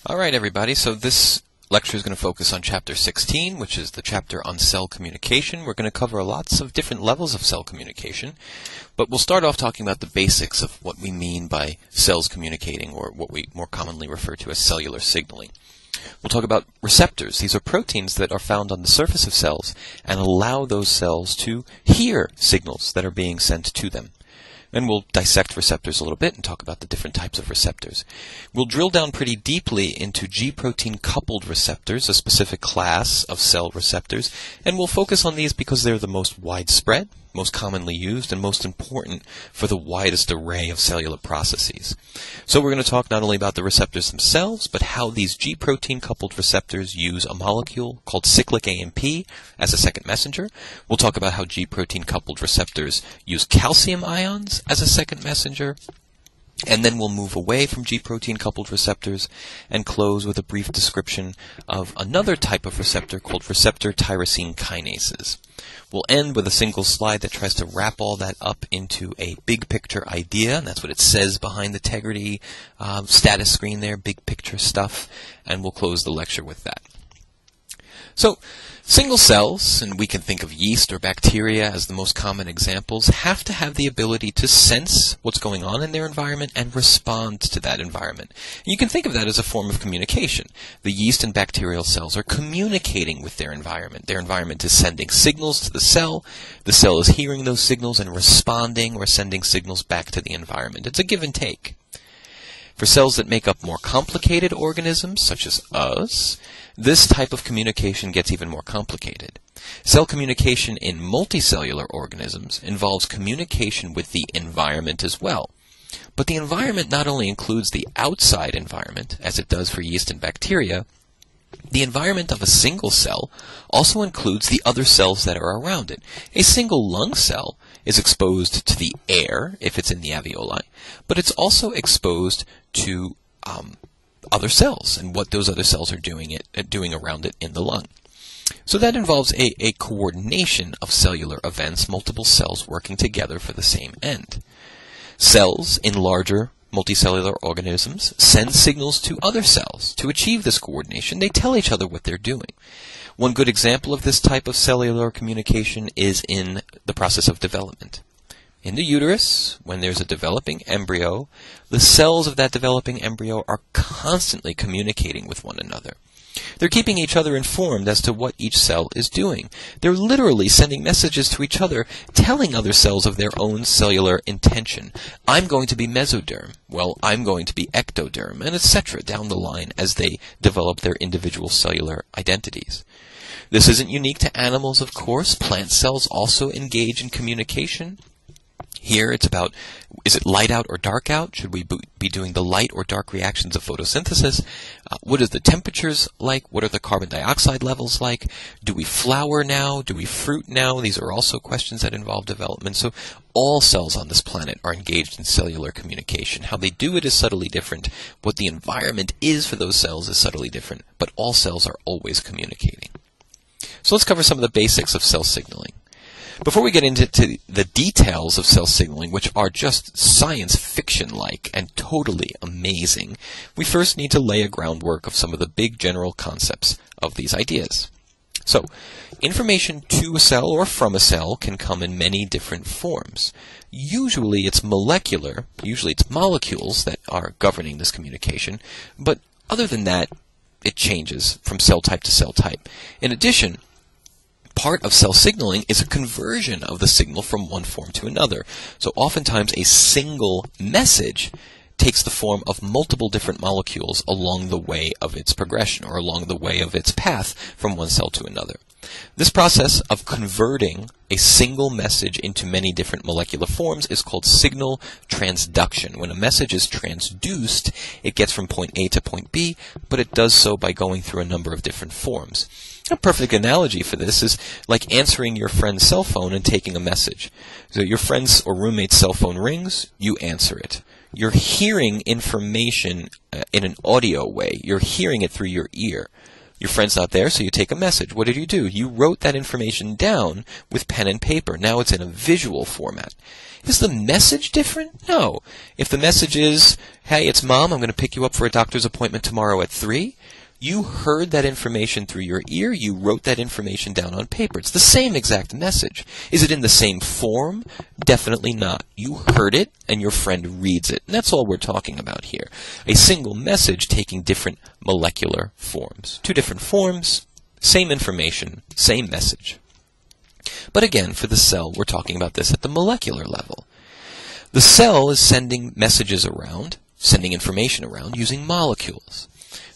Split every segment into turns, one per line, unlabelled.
All right, everybody. So this lecture is going to focus on Chapter 16, which is the chapter on cell communication. We're going to cover lots of different levels of cell communication, but we'll start off talking about the basics of what we mean by cells communicating, or what we more commonly refer to as cellular signaling. We'll talk about receptors. These are proteins that are found on the surface of cells and allow those cells to hear signals that are being sent to them. And we'll dissect receptors a little bit and talk about the different types of receptors. We'll drill down pretty deeply into G-protein coupled receptors, a specific class of cell receptors, and we'll focus on these because they're the most widespread, most commonly used, and most important for the widest array of cellular processes. So we're going to talk not only about the receptors themselves, but how these G-protein coupled receptors use a molecule called cyclic AMP as a second messenger. We'll talk about how G-protein coupled receptors use calcium ions as a second messenger. And then we'll move away from G-protein coupled receptors and close with a brief description of another type of receptor called receptor tyrosine kinases. We'll end with a single slide that tries to wrap all that up into a big picture idea, and that's what it says behind the Tegrity status screen there, big picture stuff, and we'll close the lecture with that. So, single cells, and we can think of yeast or bacteria as the most common examples, have to have the ability to sense what's going on in their environment and respond to that environment. And you can think of that as a form of communication. The yeast and bacterial cells are communicating with their environment. Their environment is sending signals to the cell is hearing those signals and responding or sending signals back to the environment. It's a give and take. For cells that make up more complicated organisms, such as us, this type of communication gets even more complicated. Cell communication in multicellular organisms involves communication with the environment as well. But the environment not only includes the outside environment, as it does for yeast and bacteria, the environment of a single cell also includes the other cells that are around it. A single lung cell is exposed to the air, if it's in the alveoli, but it's also exposed to other cells and what those other cells are doing around it in the lung. So that involves a coordination of cellular events, multiple cells working together for the same end. Cells in larger multicellular organisms send signals to other cells to achieve this coordination. They tell each other what they're doing. One good example of this type of cellular communication is in the process of development. In the uterus, when there's a developing embryo, the cells of that developing embryo are constantly communicating with one another. They're keeping each other informed as to what each cell is doing. They're literally sending messages to each other, telling other cells of their own cellular intention. I'm going to be mesoderm. Well, I'm going to be ectoderm, and etc. down the line as they develop their individual cellular identities. This isn't unique to animals, of course. Plant cells also engage in communication. Here it's about, is it light out or dark out? Should we be doing the light or dark reactions of photosynthesis? What is the temperatures like? What are the carbon dioxide levels like? Do we flower now? Do we fruit now? These are also questions that involve development. So all cells on this planet are engaged in cellular communication. How they do it is subtly different. What the environment is for those cells is subtly different. But all cells are always communicating. So let's cover some of the basics of cell signaling. Before we get into the details of cell signaling, which are just science fiction-like and totally amazing, we first need to lay a groundwork of some of the big general concepts of these ideas. So, information to a cell or from a cell can come in many different forms. Usually it's molecular, usually it's molecules that are governing this communication, but other than that, it changes from cell type to cell type. In addition, part of cell signaling is a conversion of the signal from one form to another. So oftentimes a single message takes the form of multiple different molecules along the way of its progression or along the way of its path from one cell to another. This process of converting a single message into many different molecular forms is called signal transduction. When a message is transduced, it gets from point A to point B, but it does so by going through a number of different forms. A perfect analogy for this is like answering your friend's cell phone and taking a message. So your friend's or roommate's cell phone rings, you answer it. You're hearing information in an audio way. You're hearing it through your ear. Your friend's not there, so you take a message. What did you do? You wrote that information down with pen and paper. Now it's in a visual format. Is the message different? No. If the message is, hey, it's Mom, I'm going to pick you up for a doctor's appointment tomorrow at 3, you heard that information through your ear, you wrote that information down on paper. It's the same exact message. Is it in the same form? Definitely not. You heard it, and your friend reads it. And that's all we're talking about here. A single message taking different molecular forms. 2 different forms, same information, same message. But again, for the cell, we're talking about this at the molecular level. The cell is sending messages around, sending information around using molecules.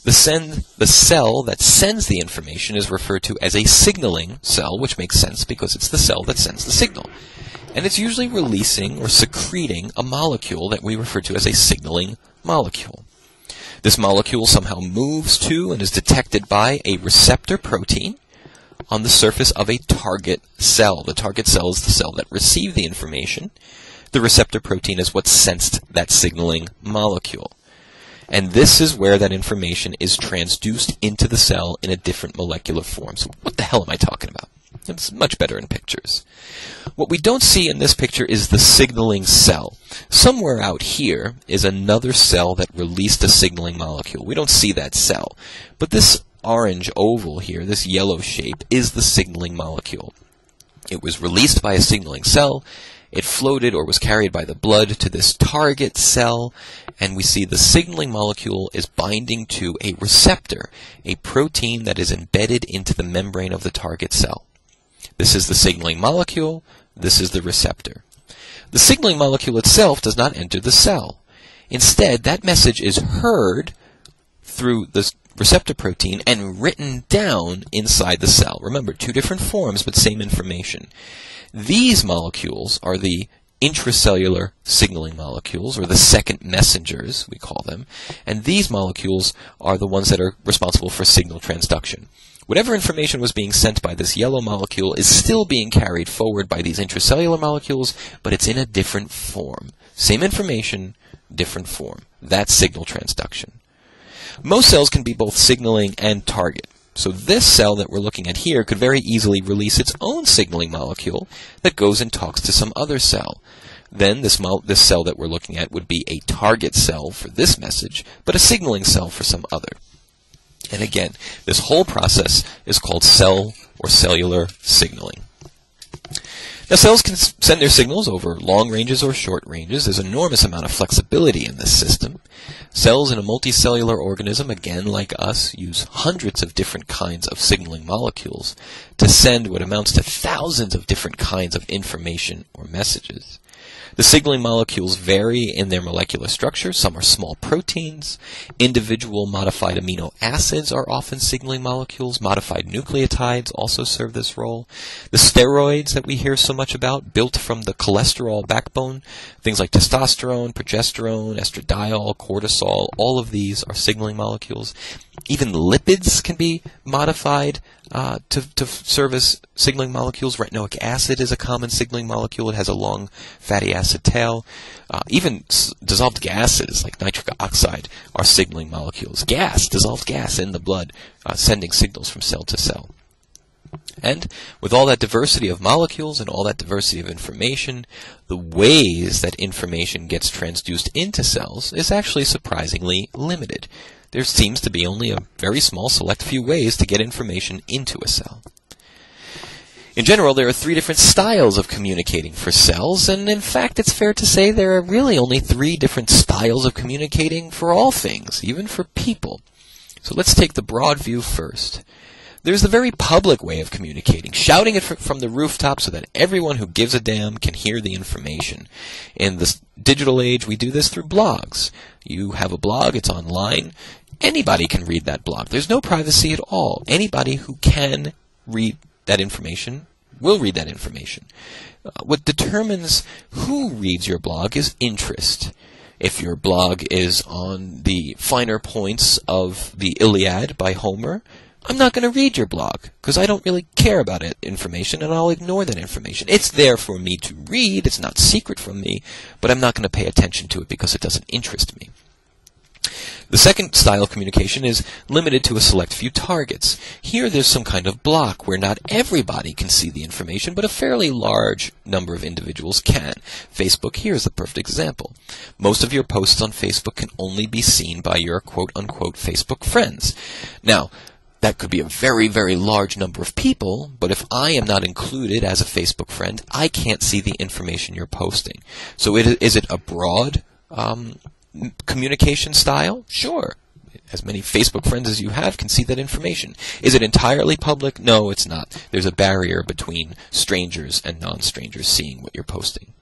The cell that sends the information is referred to as a signaling cell, which makes sense because it's the cell that sends the signal. And it's usually releasing or secreting a molecule that we refer to as a signaling molecule. This molecule somehow moves to and is detected by a receptor protein on the surface of a target cell. The target cell is the cell that received the information. The receptor protein is what sensed that signaling molecule. And this is where that information is transduced into the cell in a different molecular form. So what the hell am I talking about? It's much better in pictures. What we don't see in this picture is the signaling cell. Somewhere out here is another cell that released a signaling molecule. We don't see that cell. But this orange oval here, this yellow shape, is the signaling molecule. It was released by a signaling cell. It floated or was carried by the blood to this target cell, and we see the signaling molecule is binding to a receptor, a protein that is embedded into the membrane of the target cell. This is the signaling molecule, this is the receptor. The signaling molecule itself does not enter the cell. Instead, that message is heard through the receptor protein and written down inside the cell. Remember, 2 different forms, but same information. These molecules are the intracellular signaling molecules, or the second messengers, we call them, and these molecules are the ones that are responsible for signal transduction. Whatever information was being sent by this yellow molecule is still being carried forward by these intracellular molecules, but it's in a different form. Same information, different form. That's signal transduction. Most cells can be both signaling and target. So this cell that we're looking at here could very easily release its own signaling molecule that goes and talks to some other cell. Then this cell that we're looking at would be a target cell for this message, but a signaling cell for some other. And again, this whole process is called cell or cellular signaling. Now, cells can send their signals over long ranges or short ranges. There's an enormous amount of flexibility in this system. Cells in a multicellular organism, again, like us, use hundreds of different kinds of signaling molecules to send what amounts to thousands of different kinds of information or messages. The signaling molecules vary in their molecular structure. Some are small proteins. Individual modified amino acids are often signaling molecules. Modified nucleotides also serve this role. The steroids that we hear so much about, built from the cholesterol backbone, things like testosterone, progesterone, estradiol, cortisol, all of these are signaling molecules. Even lipids can be modified to serve as signaling molecules. Retinoic acid is a common signaling molecule. It has a long fatty acid tail. Even dissolved gases like nitric oxide are signaling molecules. Dissolved gas in the blood, sending signals from cell to cell. And with all that diversity of molecules and all that diversity of information, the ways that information gets transduced into cells is actually surprisingly limited. There seems to be only a very small select few ways to get information into a cell. In general, there are 3 different styles of communicating for cells, and in fact, it's fair to say there are really only 3 different styles of communicating for all things, even for people. So let's take the broad view first. There's the very public way of communicating, shouting it from the rooftop so that everyone who gives a damn can hear the information. In this digital age, we do this through blogs. You have a blog, it's online. Anybody can read that blog. There's no privacy at all. Anybody who can read that information will read that information. What determines who reads your blog is interest. If your blog is on the finer points of the Iliad by Homer, I'm not going to read your blog because I don't really care about information, and I'll ignore that information. It's there for me to read. It's not secret from me, but I'm not going to pay attention to it because it doesn't interest me. The second style of communication is limited to a select few targets. Here there's some kind of block where not everybody can see the information, but a fairly large number of individuals can. Facebook here is the perfect example. Most of your posts on Facebook can only be seen by your quote-unquote Facebook friends. Now, that could be a very, very large number of people, but if I am not included as a Facebook friend, I can't see the information you're posting. So is it a broad communication style? Sure. As many Facebook friends as you have can see that information. Is it entirely public? No, it's not. There's a barrier between strangers and non-strangers seeing what you're posting.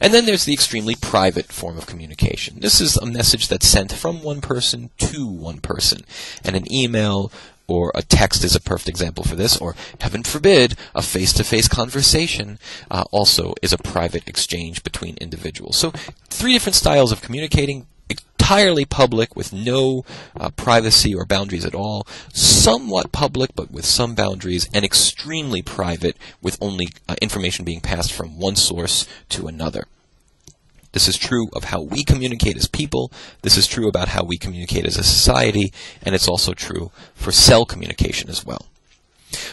And then there's the extremely private form of communication. This is a message that's sent from one person to one person. And an email or a text is a perfect example for this, or, heaven forbid, a face-to-face conversation also is a private exchange between individuals. So 3 different styles of communicating: entirely public with no privacy or boundaries at all, somewhat public but with some boundaries, and extremely private with only information being passed from one source to another. This is true of how we communicate as people, this is true about how we communicate as a society, and it's also true for cell communication as well.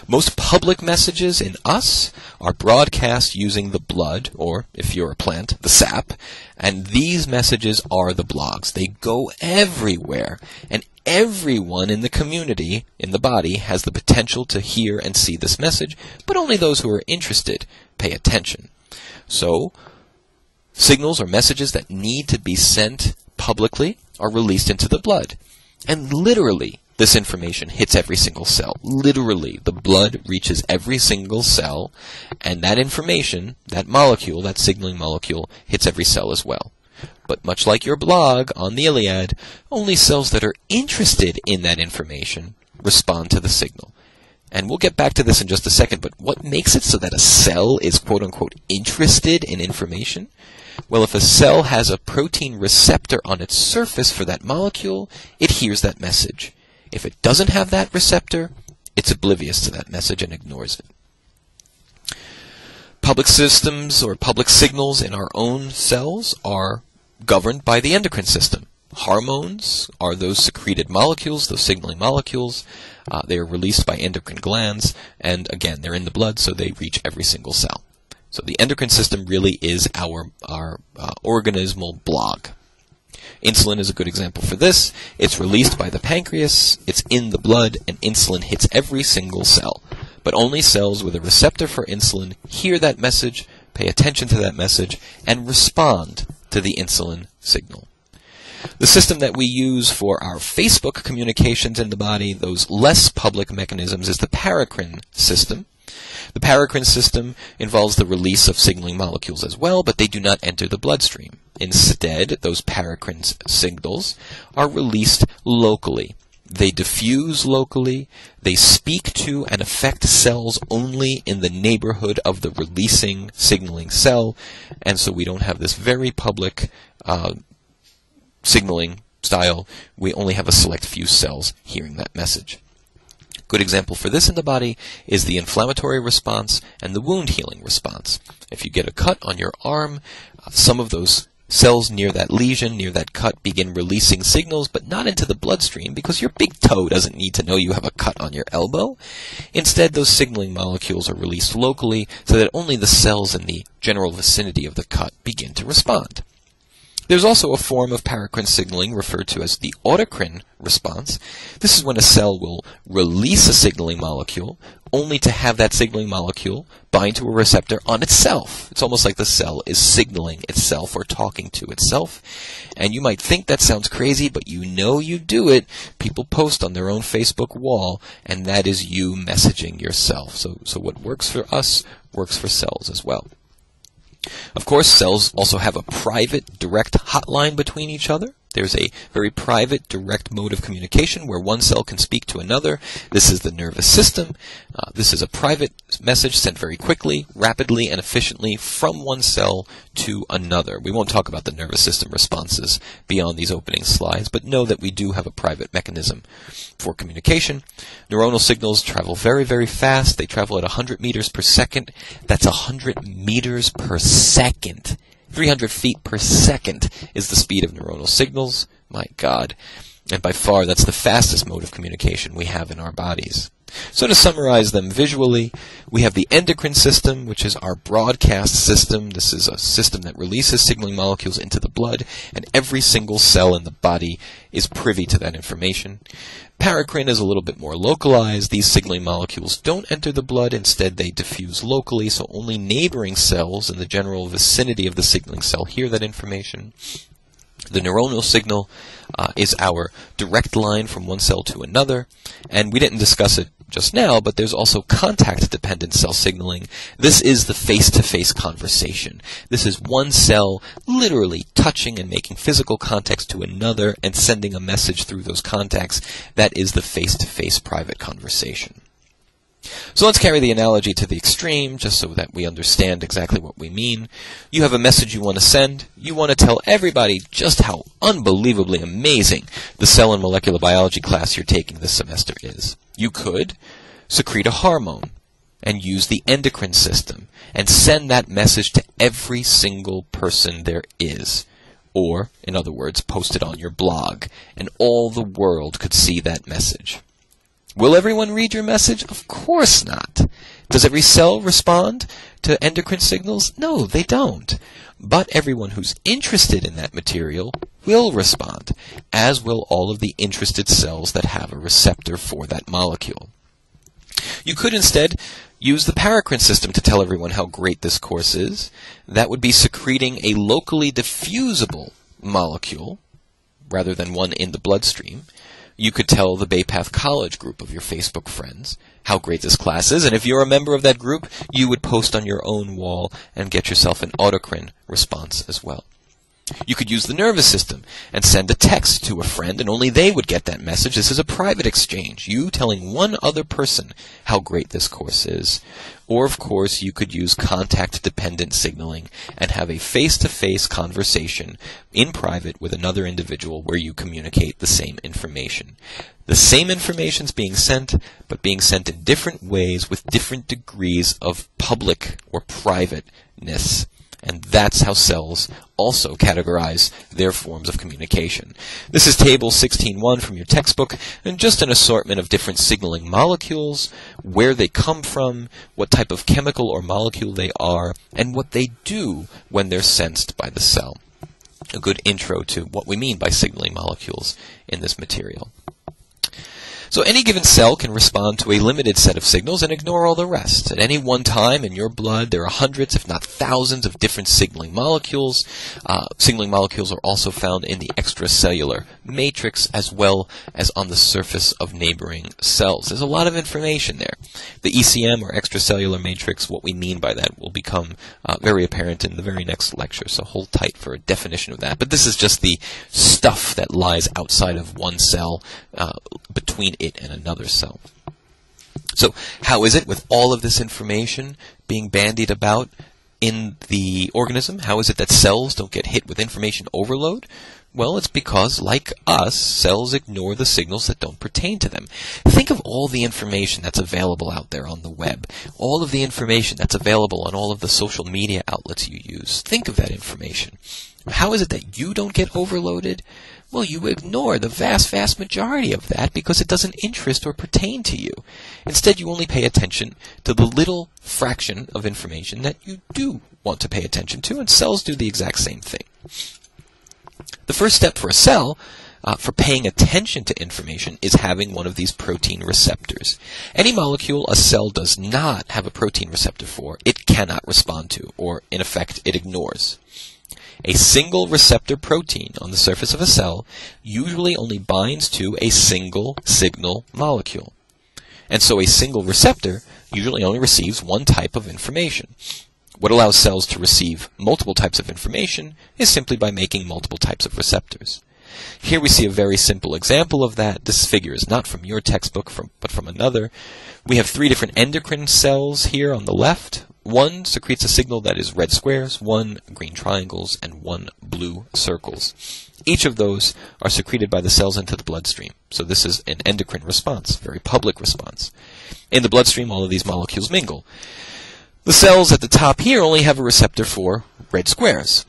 Most public messages in us are broadcast using the blood, or, if you're a plant, the sap, and these messages are the blogs. They go everywhere, and everyone in the community, in the body, has the potential to hear and see this message, but only those who are interested pay attention. So, signals or messages that need to be sent publicly are released into the blood. And literally, this information hits every single cell. Literally, the blood reaches every single cell, and that information, that molecule, that signaling molecule, hits every cell as well. But much like your blog on the Iliad, only cells that are interested in that information respond to the signal. And we'll get back to this in just a second, but what makes it so that a cell is quote-unquote interested in information? Well, if a cell has a protein receptor on its surface for that molecule, it hears that message. If it doesn't have that receptor, it's oblivious to that message and ignores it. Public systems or public signals in our own cells are governed by the endocrine system. Hormones are those secreted molecules, those signaling molecules. They are released by endocrine glands, and again, they're in the blood, so they reach every single cell. So the endocrine system really is our organismal blog. Insulin is a good example for this. It's released by the pancreas, it's in the blood, and insulin hits every single cell. But only cells with a receptor for insulin hear that message, pay attention to that message, and respond to the insulin signal. The system that we use for our Facebook communications in the body, those less public mechanisms, is the paracrine system. The paracrine system involves the release of signaling molecules as well, but they do not enter the bloodstream. Instead, those paracrine signals are released locally. They diffuse locally, they speak to and affect cells only in the neighborhood of the releasing signaling cell, and so we don't have this very public signaling style. We only have a select few cells hearing that message. Good example for this in the body is the inflammatory response and the wound healing response. If you get a cut on your arm, some of those cells near that lesion, near that cut, begin releasing signals, but not into the bloodstream because your big toe doesn't need to know you have a cut on your elbow. Instead, those signaling molecules are released locally so that only the cells in the general vicinity of the cut begin to respond. There's also a form of paracrine signaling referred to as the autocrine response. This is when a cell will release a signaling molecule only to have that signaling molecule bind to a receptor on itself. It's almost like the cell is signaling itself or talking to itself. And you might think that sounds crazy, but you know you do it. People post on their own Facebook wall, and that is you messaging yourself. So what works for us works for cells as well. Of course, cells also have a private, direct hotline between each other. There's a very private, direct mode of communication where one cell can speak to another. This is the nervous system. This is a private message sent very quickly, rapidly, and efficiently from one cell to another. We won't talk about the nervous system responses beyond these opening slides, but know that we do have a private mechanism for communication. Neuronal signals travel very, very fast. They travel at 100 meters per second. That's 100 meters per second. 300 feet per second is the speed of neuronal signals. My God. And by far, that's the fastest mode of communication we have in our bodies. So to summarize them visually, we have the endocrine system, which is our broadcast system. This is a system that releases signaling molecules into the blood, and every single cell in the body is privy to that information. Paracrine is a little bit more localized. These signaling molecules don't enter the blood. Instead, they diffuse locally, so only neighboring cells in the general vicinity of the signaling cell hear that information. The neuronal signal is our direct line from one cell to another, and we didn't discuss it just now, but there's also contact-dependent cell signaling. This is the face-to-face conversation. This is one cell literally touching and making physical contacts to another and sending a message through those contacts. That is the face-to-face private conversation. So let's carry the analogy to the extreme, just so that we understand exactly what we mean. You have a message you want to send. You want to tell everybody just how unbelievably amazing the cell and molecular biology class you're taking this semester is. You could secrete a hormone and use the endocrine system and send that message to every single person there is. Or, in other words, post it on your blog, and all the world could see that message. Will everyone read your message? Of course not. Does every cell respond to endocrine signals? No, they don't. But everyone who's interested in that material will respond, as will all of the interested cells that have a receptor for that molecule. You could instead use the paracrine system to tell everyone how great this course is. That would be secreting a locally diffusible molecule, rather than one in the bloodstream. You could tell the Bay Path College group of your Facebook friends how great this class is, and if you're a member of that group, you would post on your own wall and get yourself an autocrine response as well. You could use the nervous system and send a text to a friend, and only they would get that message. This is a private exchange, you telling one other person how great this course is. Or, of course, you could use contact-dependent signaling and have a face-to-face conversation in private with another individual where you communicate the same information. The same information is being sent, but being sent in different ways with different degrees of public or privateness. And that's how cells also categorize their forms of communication. This is table 16.1 from your textbook, and just an assortment of different signaling molecules, where they come from, what type of chemical or molecule they are, and what they do when they're sensed by the cell. A good intro to what we mean by signaling molecules in this material. So any given cell can respond to a limited set of signals and ignore all the rest. At any one time in your blood, there are hundreds, if not thousands, of different signaling molecules. Signaling molecules are also found in the extracellular matrix as well as on the surface of neighboring cells. There's a lot of information there. The ECM, or extracellular matrix, what we mean by that will become very apparent in the very next lecture, so hold tight for a definition of that. But this is just the stuff that lies outside of one cell, between it and another cell. So how is it with all of this information being bandied about in the organism? How is it that cells don't get hit with information overload? Well, it's because, like us, cells ignore the signals that don't pertain to them. Think of all the information that's available out there on the web, all of the information that's available on all of the social media outlets you use. Think of that information. How is it that you don't get overloaded? Well, you ignore the vast, vast majority of that because it doesn't interest or pertain to you. Instead, you only pay attention to the little fraction of information that you do want to pay attention to, and cells do the exact same thing. The first step for a cell, for paying attention to information, is having one of these protein receptors. Any molecule a cell does not have a protein receptor for, it cannot respond to, or in effect, it ignores. A single receptor protein on the surface of a cell usually only binds to a single signal molecule. And so a single receptor usually only receives one type of information. What allows cells to receive multiple types of information is simply by making multiple types of receptors. Here we see a very simple example of that. This figure is not from your textbook, but from another. We have 3 different endocrine cells here on the left. One secretes a signal that is red squares, 1 green triangles, and 1 blue circles. Each of those are secreted by the cells into the bloodstream. So this is an endocrine response, a very public response. In the bloodstream, all of these molecules mingle. The cells at the top here only have a receptor for red squares.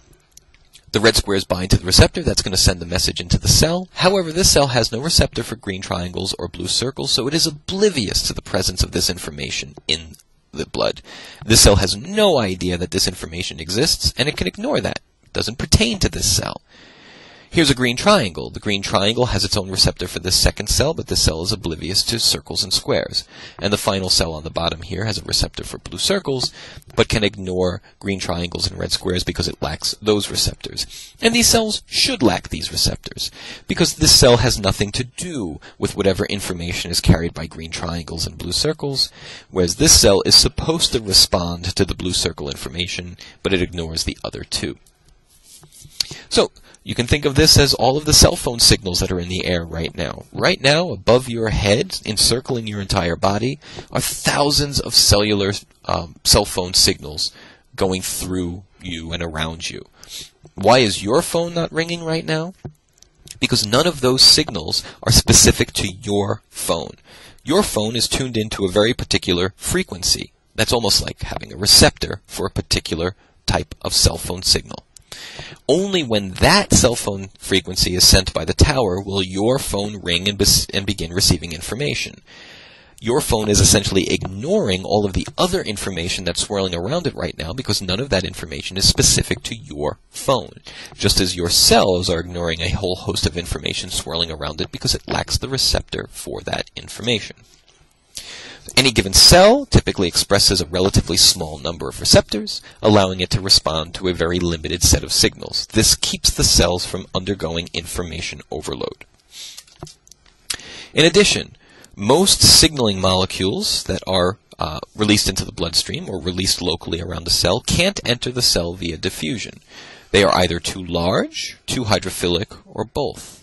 The red squares bind to the receptor. That's going to send the message into the cell. However, this cell has no receptor for green triangles or blue circles, so it is oblivious to the presence of this information in the blood. This cell has no idea that this information exists, and it can ignore that. It doesn't pertain to this cell. Here's a green triangle. The green triangle has its own receptor for this second cell, but this cell is oblivious to circles and squares. And the final cell on the bottom here has a receptor for blue circles, but can ignore green triangles and red squares because it lacks those receptors. And these cells should lack these receptors, because this cell has nothing to do with whatever information is carried by green triangles and blue circles, whereas this cell is supposed to respond to the blue circle information, but it ignores the other two. So, you can think of this as all of the cell phone signals that are in the air right now. Right now, above your head, encircling your entire body, are thousands of cellular cell phone signals going through you and around you. Why is your phone not ringing right now? Because none of those signals are specific to your phone. Your phone is tuned into a very particular frequency. That's almost like having a receptor for a particular type of cell phone signal. Only when that cell phone frequency is sent by the tower will your phone ring and begin receiving information. Your phone is essentially ignoring all of the other information that's swirling around it right now because none of that information is specific to your phone. Just as your cells are ignoring a whole host of information swirling around it because it lacks the receptor for that information. Any given cell typically expresses a relatively small number of receptors, allowing it to respond to a very limited set of signals. This keeps the cells from undergoing information overload. In addition, most signaling molecules that are released into the bloodstream or released locally around the cell can't enter the cell via diffusion. They are either too large, too hydrophilic, or both.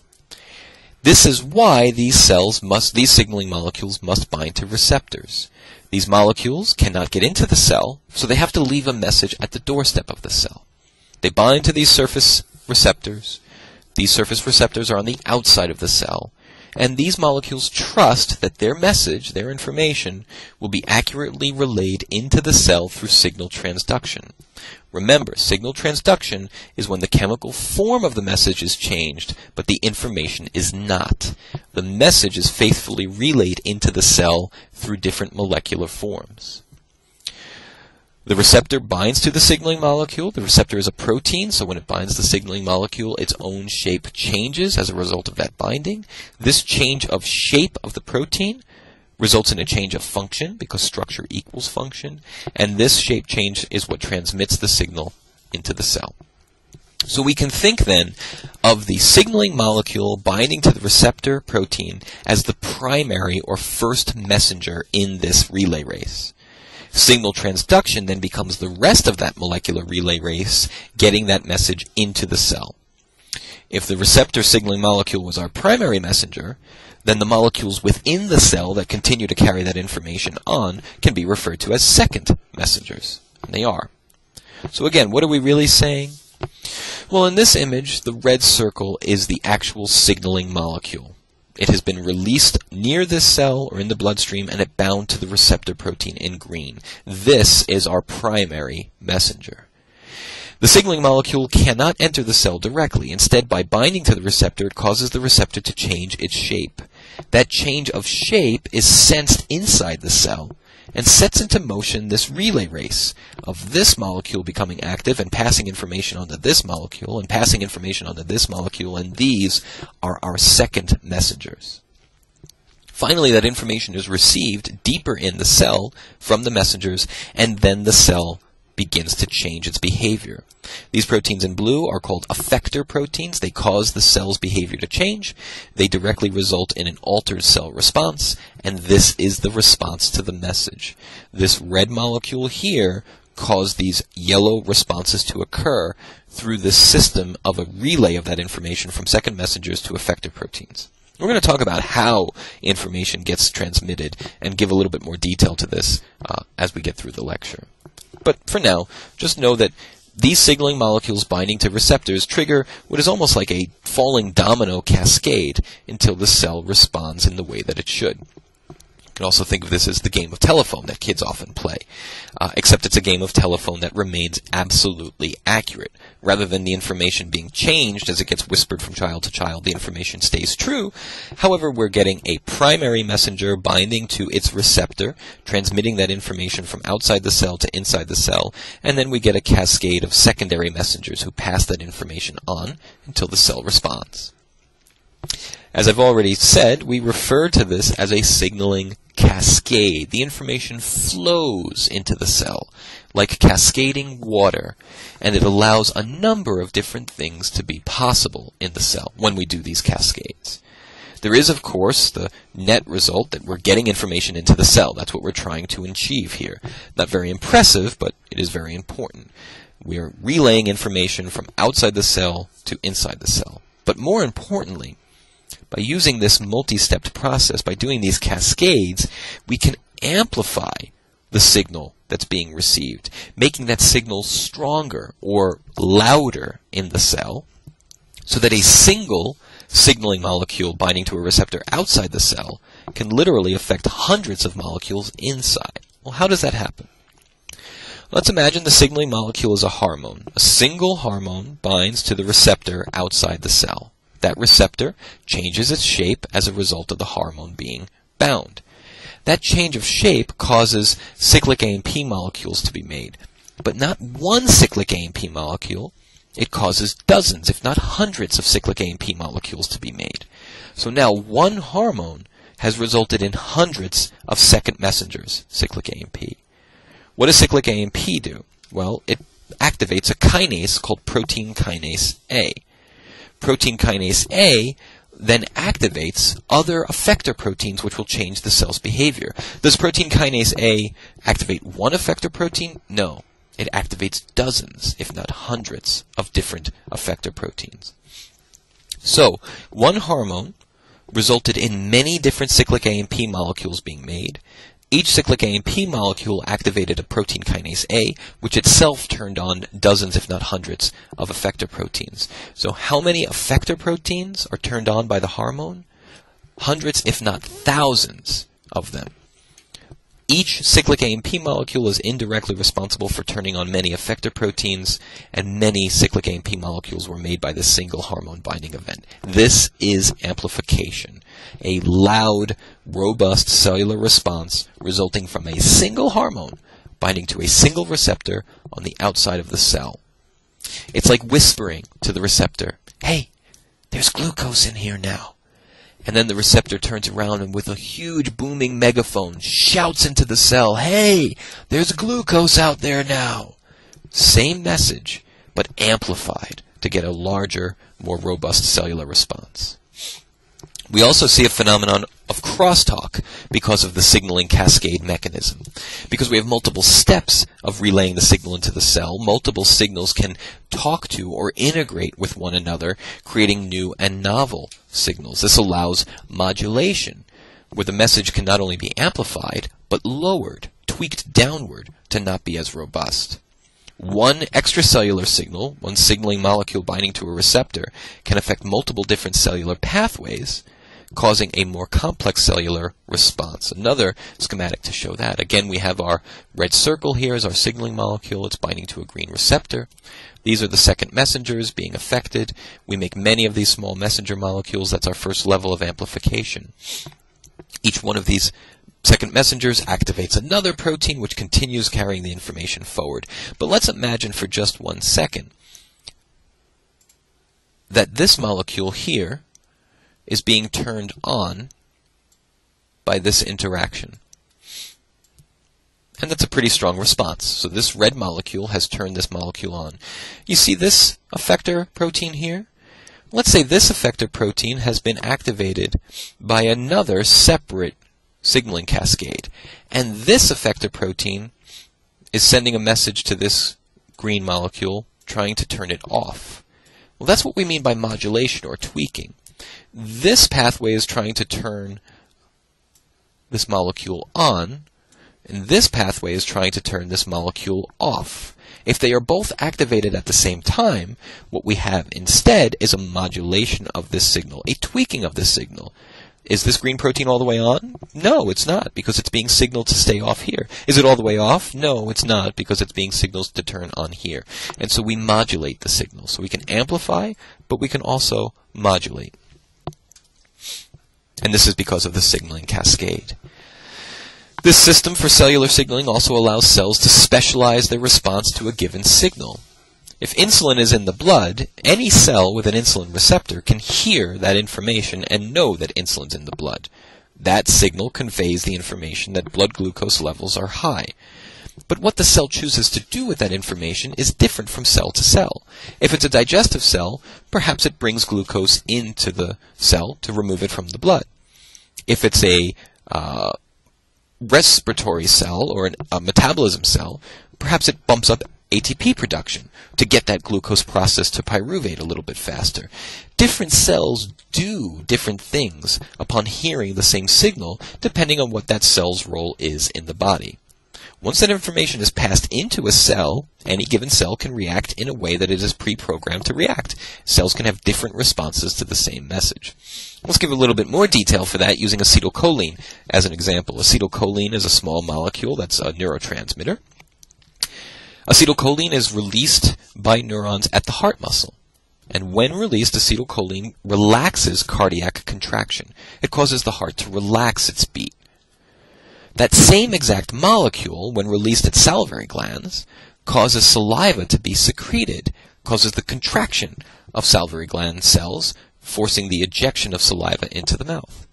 This is why these signaling molecules must bind to receptors. These molecules cannot get into the cell, so they have to leave a message at the doorstep of the cell. They bind to these surface receptors. These surface receptors are on the outside of the cell, and these molecules trust that their message, their information, will be accurately relayed into the cell through signal transduction. Remember, signal transduction is when the chemical form of the message is changed, but the information is not. The message is faithfully relayed into the cell through different molecular forms. The receptor binds to the signaling molecule. The receptor is a protein, so when it binds the signaling molecule, its own shape changes as a result of that binding. This change of shape of the protein results in a change of function because structure equals function, and this shape change is what transmits the signal into the cell. So we can think then of the signaling molecule binding to the receptor protein as the primary or first messenger in this relay race. Signal transduction then becomes the rest of that molecular relay race, getting that message into the cell. If the receptor signaling molecule was our primary messenger, then the molecules within the cell that continue to carry that information on can be referred to as second messengers. And they are. So again, what are we really saying? Well, in this image, the red circle is the actual signaling molecule. It has been released near this cell or in the bloodstream, and it bound to the receptor protein in green. This is our primary messenger. The signaling molecule cannot enter the cell directly. Instead, by binding to the receptor, it causes the receptor to change its shape. That change of shape is sensed inside the cell and sets into motion this relay race of this molecule becoming active and passing information onto this molecule and passing information onto this molecule, and these are our second messengers. Finally, that information is received deeper in the cell from the messengers, and then the cell begins to change its behavior. These proteins in blue are called effector proteins. They cause the cell's behavior to change. They directly result in an altered cell response, and this is the response to the message. This red molecule here caused these yellow responses to occur through this system of a relay of that information from second messengers to effector proteins. We're going to talk about how information gets transmitted and give a little bit more detail to this as we get through the lecture. But for now, just know that these signaling molecules binding to receptors trigger what is almost like a falling domino cascade until the cell responds in the way that it should. You can also think of this as the game of telephone that kids often play, except it's a game of telephone that remains absolutely accurate. Rather than the information being changed as it gets whispered from child to child, the information stays true. However, we're getting a primary messenger binding to its receptor, transmitting that information from outside the cell to inside the cell, and then we get a cascade of secondary messengers who pass that information on until the cell responds. As I've already said, we refer to this as a signaling cascade. The information flows into the cell like cascading water, and it allows a number of different things to be possible in the cell when we do these cascades. There is, of course, the net result that we're getting information into the cell. That's what we're trying to achieve here. Not very impressive, but it is very important. We're relaying information from outside the cell to inside the cell. But more importantly, by using this multi-stepped process, by doing these cascades, we can amplify the signal that's being received, making that signal stronger or louder in the cell, so that a single signaling molecule binding to a receptor outside the cell can literally affect hundreds of molecules inside. Well, how does that happen? Let's imagine the signaling molecule is a hormone. A single hormone binds to the receptor outside the cell. That receptor changes its shape as a result of the hormone being bound. That change of shape causes cyclic AMP molecules to be made. But not one cyclic AMP molecule. It causes dozens, if not hundreds, of cyclic AMP molecules to be made. So now one hormone has resulted in hundreds of second messengers, cyclic AMP. What does cyclic AMP do? Well, it activates a kinase called protein kinase A. Protein kinase A then activates other effector proteins which will change the cell's behavior. Does protein kinase A activate one effector protein? No. It activates dozens, if not hundreds, of different effector proteins. So, one hormone resulted in many different cyclic AMP molecules being made. Each cyclic AMP molecule activated a protein kinase A, which itself turned on dozens, if not hundreds, of effector proteins. So how many effector proteins are turned on by the hormone? Hundreds, if not thousands, of them. Each cyclic AMP molecule is indirectly responsible for turning on many effector proteins, and many cyclic AMP molecules were made by this single hormone binding event. This is amplification, a loud, robust cellular response resulting from a single hormone binding to a single receptor on the outside of the cell. It's like whispering to the receptor, "Hey, there's glucose in here now." And then the receptor turns around and with a huge booming megaphone shouts into the cell, "Hey, there's glucose out there now." Same message, but amplified to get a larger, more robust cellular response. We also see a phenomenon of crosstalk because of the signaling cascade mechanism. Because we have multiple steps of relaying the signal into the cell, multiple signals can talk to or integrate with one another, creating new and novel signals. This allows modulation, where the message can not only be amplified, but lowered, tweaked downward to not be as robust. One extracellular signal, one signaling molecule binding to a receptor, can affect multiple different cellular pathways, causing a more complex cellular response. Another schematic to show that. Again, we have our red circle here as our signaling molecule. It's binding to a green receptor. These are the second messengers being affected. We make many of these small messenger molecules. That's our first level of amplification. Each one of these second messengers activates another protein which continues carrying the information forward. But let's imagine for just 1 second that this molecule here is being turned on by this interaction. And that's a pretty strong response. So this red molecule has turned this molecule on. You see this effector protein here? Let's say this effector protein has been activated by another separate signaling cascade. And this effector protein is sending a message to this green molecule trying to turn it off. Well, that's what we mean by modulation or tweaking. This pathway is trying to turn this molecule on, and this pathway is trying to turn this molecule off. If they are both activated at the same time, what we have instead is a modulation of this signal, a tweaking of this signal. Is this green protein all the way on? No, it's not, because it's being signaled to stay off here. Is it all the way off? No, it's not, because it's being signaled to turn on here. And so we modulate the signal. So we can amplify, but we can also modulate. And this is because of the signaling cascade. This system for cellular signaling also allows cells to specialize their response to a given signal. If insulin is in the blood, any cell with an insulin receptor can hear that information and know that insulin's in the blood. That signal conveys the information that blood glucose levels are high. But what the cell chooses to do with that information is different from cell to cell. If it's a digestive cell, perhaps it brings glucose into the cell to remove it from the blood. If it's a respiratory cell or a metabolism cell, perhaps it bumps up ATP production to get that glucose process to pyruvate a little bit faster. Different cells do different things upon hearing the same signal, depending on what that cell's role is in the body. Once that information is passed into a cell, any given cell can react in a way that it is pre-programmed to react. Cells can have different responses to the same message. Let's give a little bit more detail for that using acetylcholine as an example. Acetylcholine is a small molecule that's a neurotransmitter. Acetylcholine is released by neurons at the heart muscle. And when released, acetylcholine relaxes cardiac contraction. It causes the heart to relax its beat. That same exact molecule, when released at salivary glands, causes saliva to be secreted, causes the contraction of salivary gland cells, forcing the ejection of saliva into the mouth.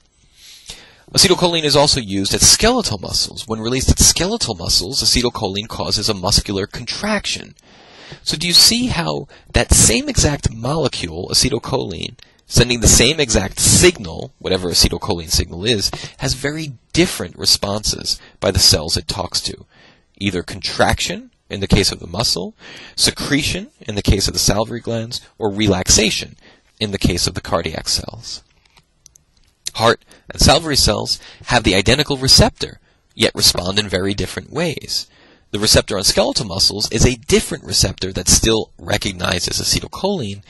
Acetylcholine is also used at skeletal muscles. When released at skeletal muscles, acetylcholine causes a muscular contraction. So do you see how that same exact molecule, acetylcholine, sending the same exact signal, whatever acetylcholine signal is, has very different responses by the cells it talks to? Either contraction, in the case of the muscle, secretion, in the case of the salivary glands, or relaxation, in the case of the cardiac cells. Heart and salivary cells have the identical receptor, yet respond in very different ways. The receptor on skeletal muscles is a different receptor that still recognizes acetylcholine,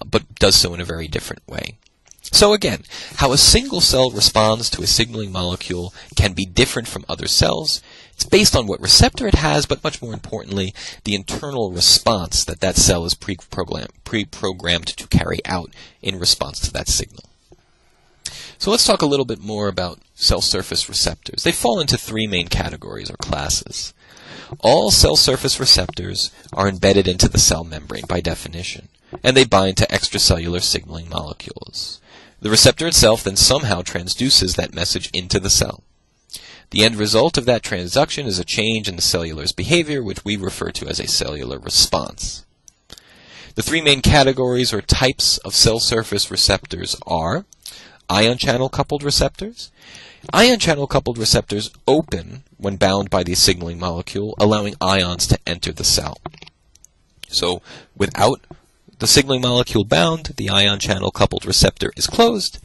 but does so in a very different way. So again, how a single cell responds to a signaling molecule can be different from other cells. It's based on what receptor it has, but much more importantly, the internal response that that cell is pre-programmed to carry out in response to that signal. So let's talk a little bit more about cell surface receptors. They fall into three main categories or classes. All cell surface receptors are embedded into the cell membrane by definition, and they bind to extracellular signaling molecules. The receptor itself then somehow transduces that message into the cell. The end result of that transduction is a change in the cellular's behavior, which we refer to as a cellular response. The three main categories or types of cell surface receptors are ion channel coupled receptors. Ion channel coupled receptors open when bound by the signaling molecule, allowing ions to enter the cell. So without the signaling molecule bound, the ion channel coupled receptor is closed.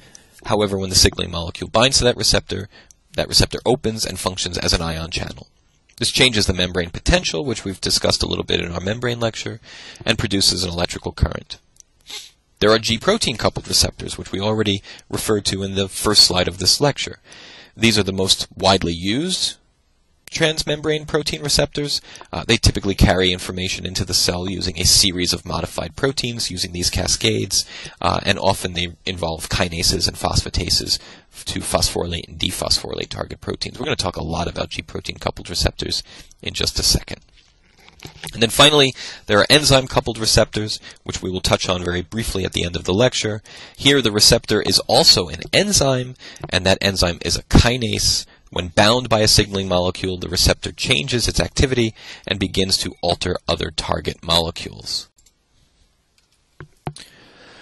However, when the signaling molecule binds to that receptor opens and functions as an ion channel. This changes the membrane potential, which we've discussed a little bit in our membrane lecture, and produces an electrical current. There are G-protein coupled receptors, which we already referred to in the first slide of this lecture. These are the most widely used transmembrane protein receptors. They typically carry information into the cell using a series of modified proteins using these cascades, and often they involve kinases and phosphatases to phosphorylate and dephosphorylate target proteins. We're going to talk a lot about G-protein coupled receptors in just a second. And then finally, there are enzyme-coupled receptors, which we will touch on very briefly at the end of the lecture. Here, the receptor is also an enzyme, and that enzyme is a kinase. When bound by a signaling molecule, the receptor changes its activity and begins to alter other target molecules.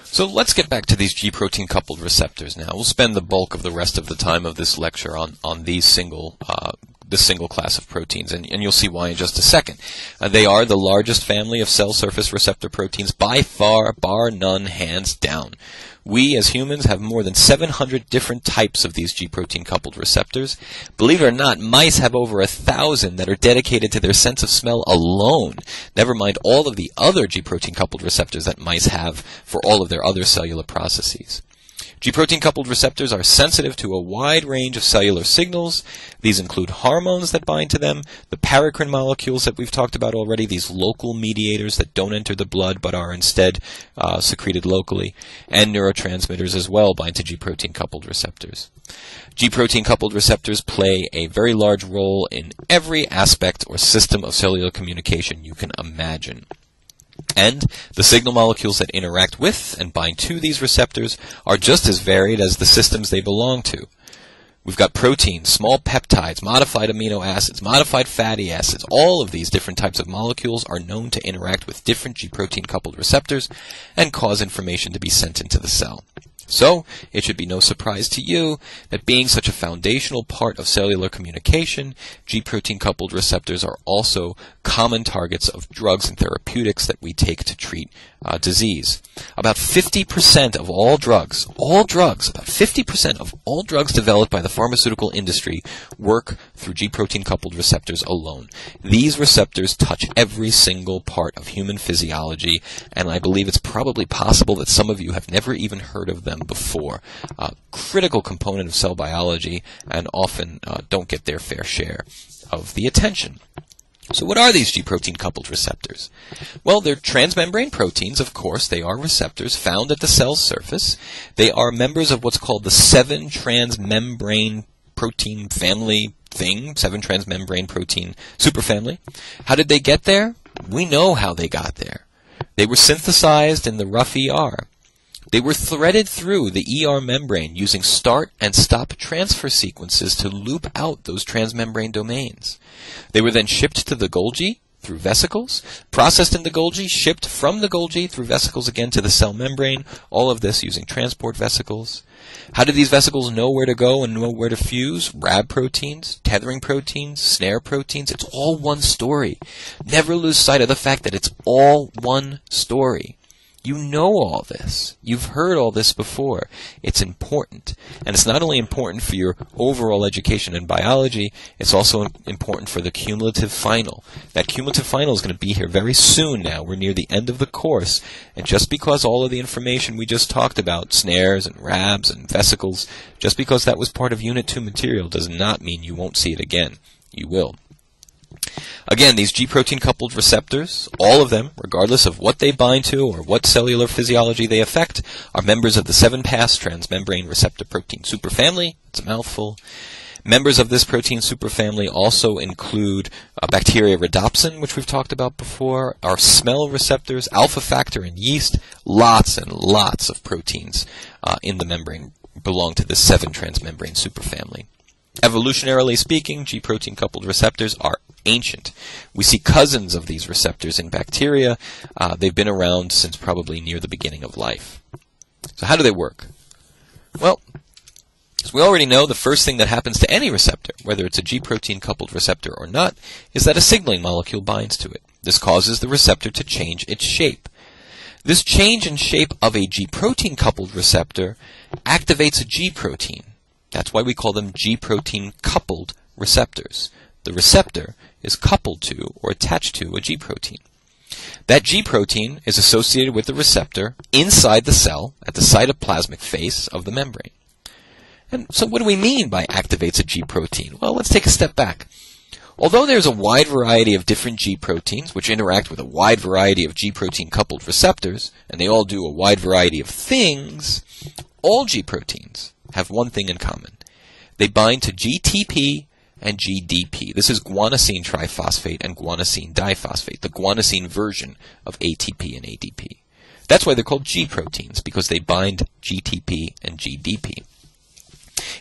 So let's get back to these G-protein coupled receptors now. We'll spend the bulk of the rest of the time of this lecture on these single class of proteins, and you'll see why in just a second. They are the largest family of cell surface receptor proteins by far, bar none, hands down. We, as humans, have more than 700 different types of these G-protein coupled receptors. Believe it or not, mice have over 1,000 that are dedicated to their sense of smell alone, never mind all of the other G-protein coupled receptors that mice have for all of their other cellular processes. G-protein coupled receptors are sensitive to a wide range of cellular signals. These include hormones that bind to them, the paracrine molecules that we've talked about already, these local mediators that don't enter the blood but are instead secreted locally, and neurotransmitters as well bind to G-protein coupled receptors. G-protein coupled receptors play a very large role in every aspect or system of cellular communication you can imagine. And the signal molecules that interact with and bind to these receptors are just as varied as the systems they belong to. We've got proteins, small peptides, modified amino acids, modified fatty acids. All of these different types of molecules are known to interact with different G-protein coupled receptors and cause information to be sent into the cell. So, it should be no surprise to you that being such a foundational part of cellular communication, G-protein coupled receptors are also common targets of drugs and therapeutics that we take to treat disease. About 50% of all drugs, about 50% of all drugs developed by the pharmaceutical industry work through G-protein coupled receptors alone. These receptors touch every single part of human physiology, and I believe it's probably possible that some of you have never even heard of them before. A critical component of cell biology, and often don't get their fair share of the attention. So what are these G-protein coupled receptors? Well, they're transmembrane proteins, of course. They are receptors found at the cell's surface. They are members of what's called the 7-transmembrane protein family thing, 7-transmembrane protein superfamily. How did they get there? We know how they got there. They were synthesized in the rough ER. They were threaded through the ER membrane using start and stop transfer sequences to loop out those transmembrane domains. They were then shipped to the Golgi through vesicles, processed in the Golgi, shipped from the Golgi through vesicles again to the cell membrane, all of this using transport vesicles. How did these vesicles know where to go and know where to fuse? Rab proteins, tethering proteins, snare proteins, it's all one story. Never lose sight of the fact that it's all one story. You know all this. You've heard all this before. It's important. And it's not only important for your overall education in biology, it's also important for the cumulative final. That cumulative final is going to be here very soon now. We're near the end of the course. And just because all of the information we just talked about, snares and rabs and vesicles, just because that was part of Unit 2 material does not mean you won't see it again. You will. Again, these G-protein coupled receptors, all of them, regardless of what they bind to or what cellular physiology they affect, are members of the 7-pass transmembrane receptor protein superfamily. It's a mouthful. Members of this protein superfamily also include bacteria rhodopsin, which we've talked about before, our smell receptors, alpha factor, and yeast. Lots and lots of proteins in the membrane belong to this 7-transmembrane superfamily. Evolutionarily speaking, G-protein coupled receptors are ancient. We see cousins of these receptors in bacteria. They've been around since probably near the beginning of life. So how do they work? Well, as we already know, the first thing that happens to any receptor, whether it's a G-protein coupled receptor or not, is that a signaling molecule binds to it. This causes the receptor to change its shape. This change in shape of a G-protein coupled receptor activates a G-protein. That's why we call them G-protein coupled receptors. The receptor is coupled to or attached to a G-protein. That G-protein is associated with the receptor inside the cell at the cytoplasmic face of the membrane. And so what do we mean by activates a G-protein? Well, let's take a step back. Although there's a wide variety of different G-proteins which interact with a wide variety of G-protein coupled receptors, and they all do a wide variety of things, all G-proteins have one thing in common. They bind to GTP and GDP. This is guanosine triphosphate and guanosine diphosphate, the guanosine version of ATP and ADP. That's why they're called G-proteins, because they bind GTP and GDP.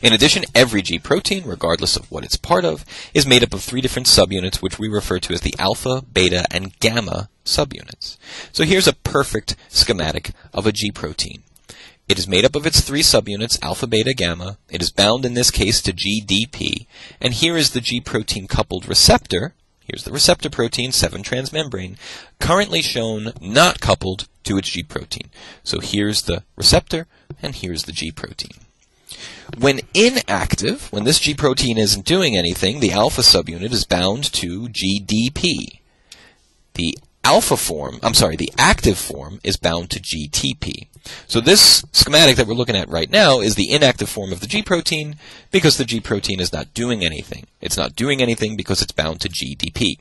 In addition, every G-protein, regardless of what it's part of, is made up of 3 different subunits, which we refer to as the alpha, beta, and gamma subunits. So here's a perfect schematic of a G-protein. It is made up of its 3 subunits, alpha, beta, gamma. It is bound in this case to GDP. And here is the G-protein coupled receptor. Here's the receptor protein, 7-transmembrane, currently shown not coupled to its G-protein. So here's the receptor, and here's the G-protein. When inactive, when this G-protein isn't doing anything, the alpha subunit is bound to GDP. The alpha form, the active form is bound to GTP. So this schematic that we're looking at right now is the inactive form of the G protein because the G protein is not doing anything. It's not doing anything because it's bound to GDP.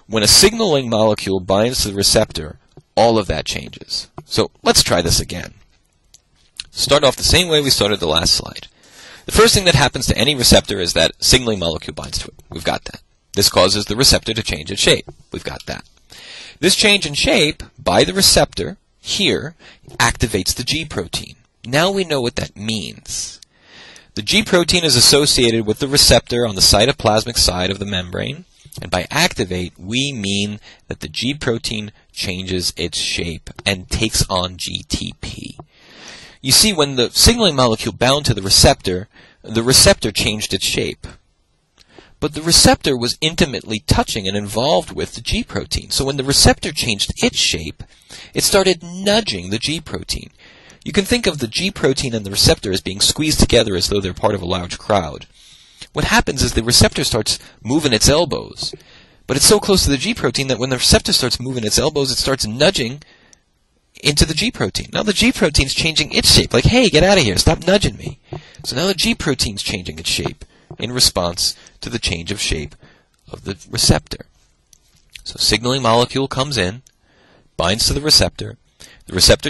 When a signaling molecule binds to the receptor, all of that changes. So let's try this again. Start off the same way we started the last slide. The first thing that happens to any receptor is that signaling molecule binds to it. We've got that. This causes the receptor to change its shape. We've got that. This change in shape by the receptor here activates the G protein. Now we know what that means. The G protein is associated with the receptor on the cytoplasmic side of the membrane, and by activate we mean that the G protein changes its shape and takes on GTP. You see, when the signaling molecule bound to the receptor changed its shape. But the receptor was intimately touching and involved with the G protein. So when the receptor changed its shape, it started nudging the G protein. You can think of the G protein and the receptor as being squeezed together as though they're part of a large crowd. What happens is the receptor starts moving its elbows. But it's so close to the G protein that when the receptor starts moving its elbows, it starts nudging into the G protein. Now the G protein's changing its shape, like, hey, get out of here, stop nudging me. So now the G protein's changing its shape in response to the change of shape of the receptor. So signaling molecule comes in, binds to the receptor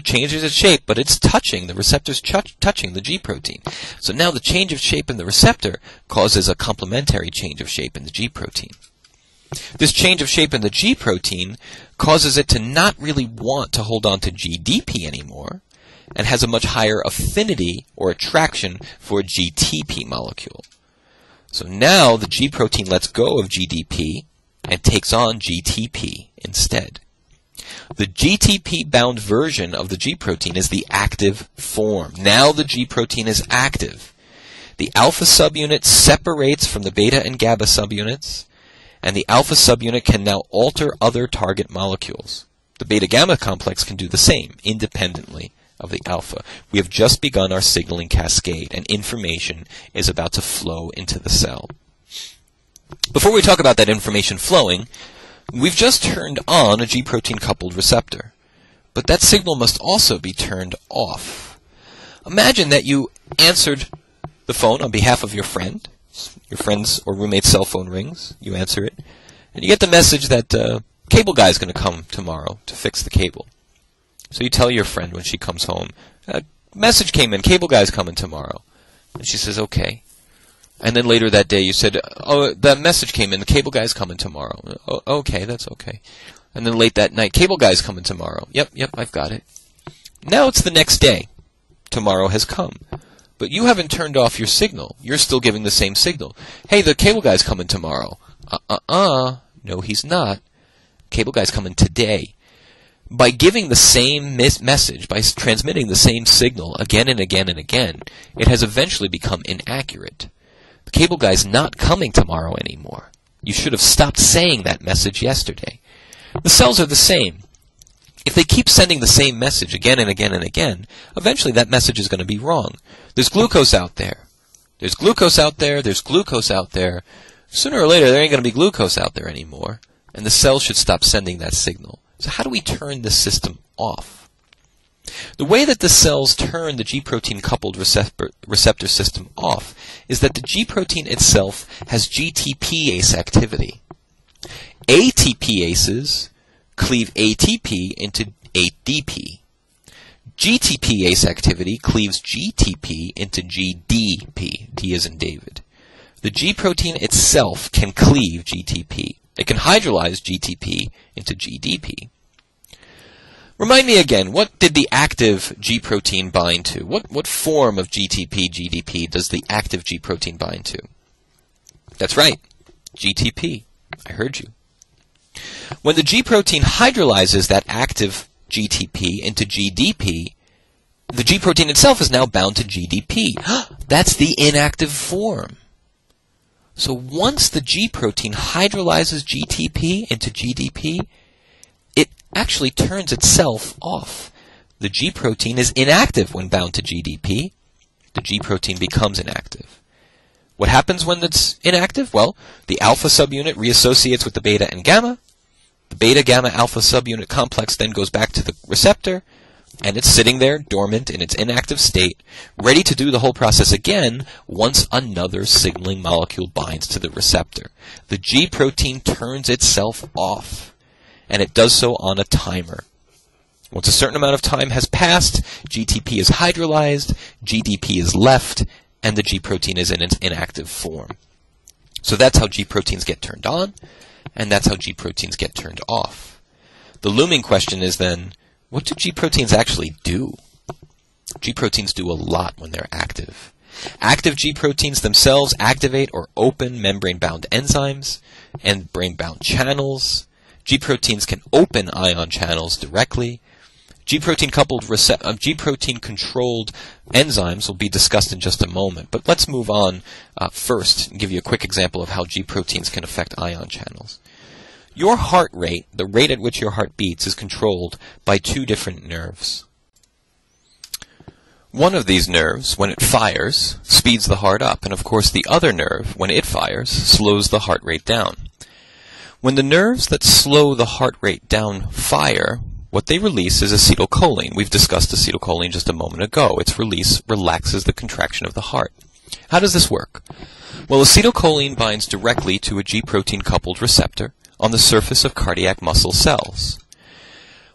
changes its shape, but it's touching, the receptor's touching the G protein. So now the change of shape in the receptor causes a complementary change of shape in the G protein. This change of shape in the G protein causes it to not really want to hold on to GDP anymore and has a much higher affinity or attraction for a GTP molecule. So now the G protein lets go of GDP and takes on GTP instead. The GTP-bound version of the G protein is the active form. Now the G protein is active. The alpha subunit separates from the beta and gamma subunits, and the alpha subunit can now alter other target molecules. The beta-gamma complex can do the same, independently of the alpha. We have just begun our signaling cascade, and information is about to flow into the cell. Before we talk about that information flowing, we've just turned on a G protein coupled receptor. But that signal must also be turned off. Imagine that you answered the phone on behalf of your friend. Your friend's or roommate's cell phone rings, you answer it, and you get the message that cable guy's going to come tomorrow to fix the cable. So you tell your friend when she comes home, message came in, cable guy's coming tomorrow. And she says, okay. And then later that day you said, oh, that message came in, the cable guy's coming tomorrow. Oh, okay, that's okay. And then late that night, cable guy's coming tomorrow. Yep, I've got it. Now it's the next day. Tomorrow has come. But you haven't turned off your signal. You're still giving the same signal. Hey, the cable guy's coming tomorrow. No, he's not. Cable guy's coming today. By giving the same message, by transmitting the same signal again and again and again, it has eventually become inaccurate. The cable guy's not coming tomorrow anymore. You should have stopped saying that message yesterday. The cells are the same. If they keep sending the same message again and again and again, eventually that message is going to be wrong. There's glucose out there. There's glucose out there. There's glucose out there. Sooner or later, there ain't going to be glucose out there anymore, and the cells should stop sending that signal. So how do we turn this system off? The way that the cells turn the G protein coupled receptor system off is that the G protein itself has GTPase activity. ATPases cleave ATP into ADP. GTPase activity cleaves GTP into GDP. D as in David. The G protein itself can cleave GTP. It can hydrolyze GTP into GDP. Remind me again, what did the active G protein bind to? What form of GTP, GDP does the active G protein bind to? That's right, GTP. I heard you. When the G protein hydrolyzes that active GTP into GDP, the G protein itself is now bound to GDP. That's the inactive form. So once the G protein hydrolyzes GTP into GDP, it actually turns itself off. The G protein is inactive when bound to GDP. The G protein becomes inactive. What happens when it's inactive? Well, the alpha subunit reassociates with the beta and gamma, The beta-gamma-alpha subunit complex then goes back to the receptor, and it's sitting there dormant in its inactive state, ready to do the whole process again once another signaling molecule binds to the receptor. The G protein turns itself off, and it does so on a timer. Once a certain amount of time has passed, GTP is hydrolyzed, GDP is left, and the G protein is in its inactive form. So that's how G proteins get turned on, and that's how G proteins get turned off. The looming question is then, what do G proteins actually do? G proteins do a lot when they're active. Active G proteins themselves activate or open membrane-bound enzymes and brain-bound channels. G proteins can open ion channels directly. G protein controlled enzymes will be discussed in just a moment, but let's move on first and give you a quick example of how G proteins can affect ion channels. Your heart rate, the rate at which your heart beats, is controlled by two different nerves. One of these nerves, when it fires, speeds the heart up, and of course the other nerve, when it fires, slows the heart rate down. When the nerves that slow the heart rate down fire, what they release is acetylcholine. We've discussed acetylcholine just a moment ago. Its release relaxes the contraction of the heart. How does this work? Well, acetylcholine binds directly to a G protein coupled receptor on the surface of cardiac muscle cells.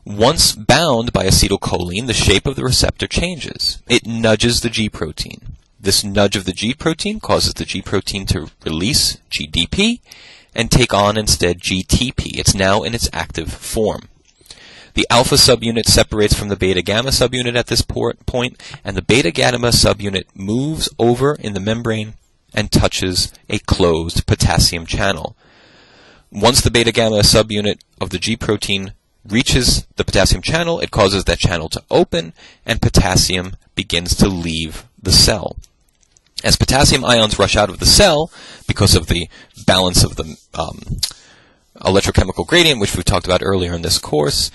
Once bound by acetylcholine, the shape of the receptor changes. It nudges the G protein. This nudge of the G protein causes the G protein to release GDP and take on instead GTP. It's now in its active form. The alpha subunit separates from the beta-gamma subunit at this point, and the beta-gamma subunit moves over in the membrane and touches a closed potassium channel. Once the beta-gamma subunit of the G protein reaches the potassium channel, it causes that channel to open, and potassium begins to leave the cell. As potassium ions rush out of the cell, because of the balance of the electrochemical gradient, which we've talked about earlier in this course,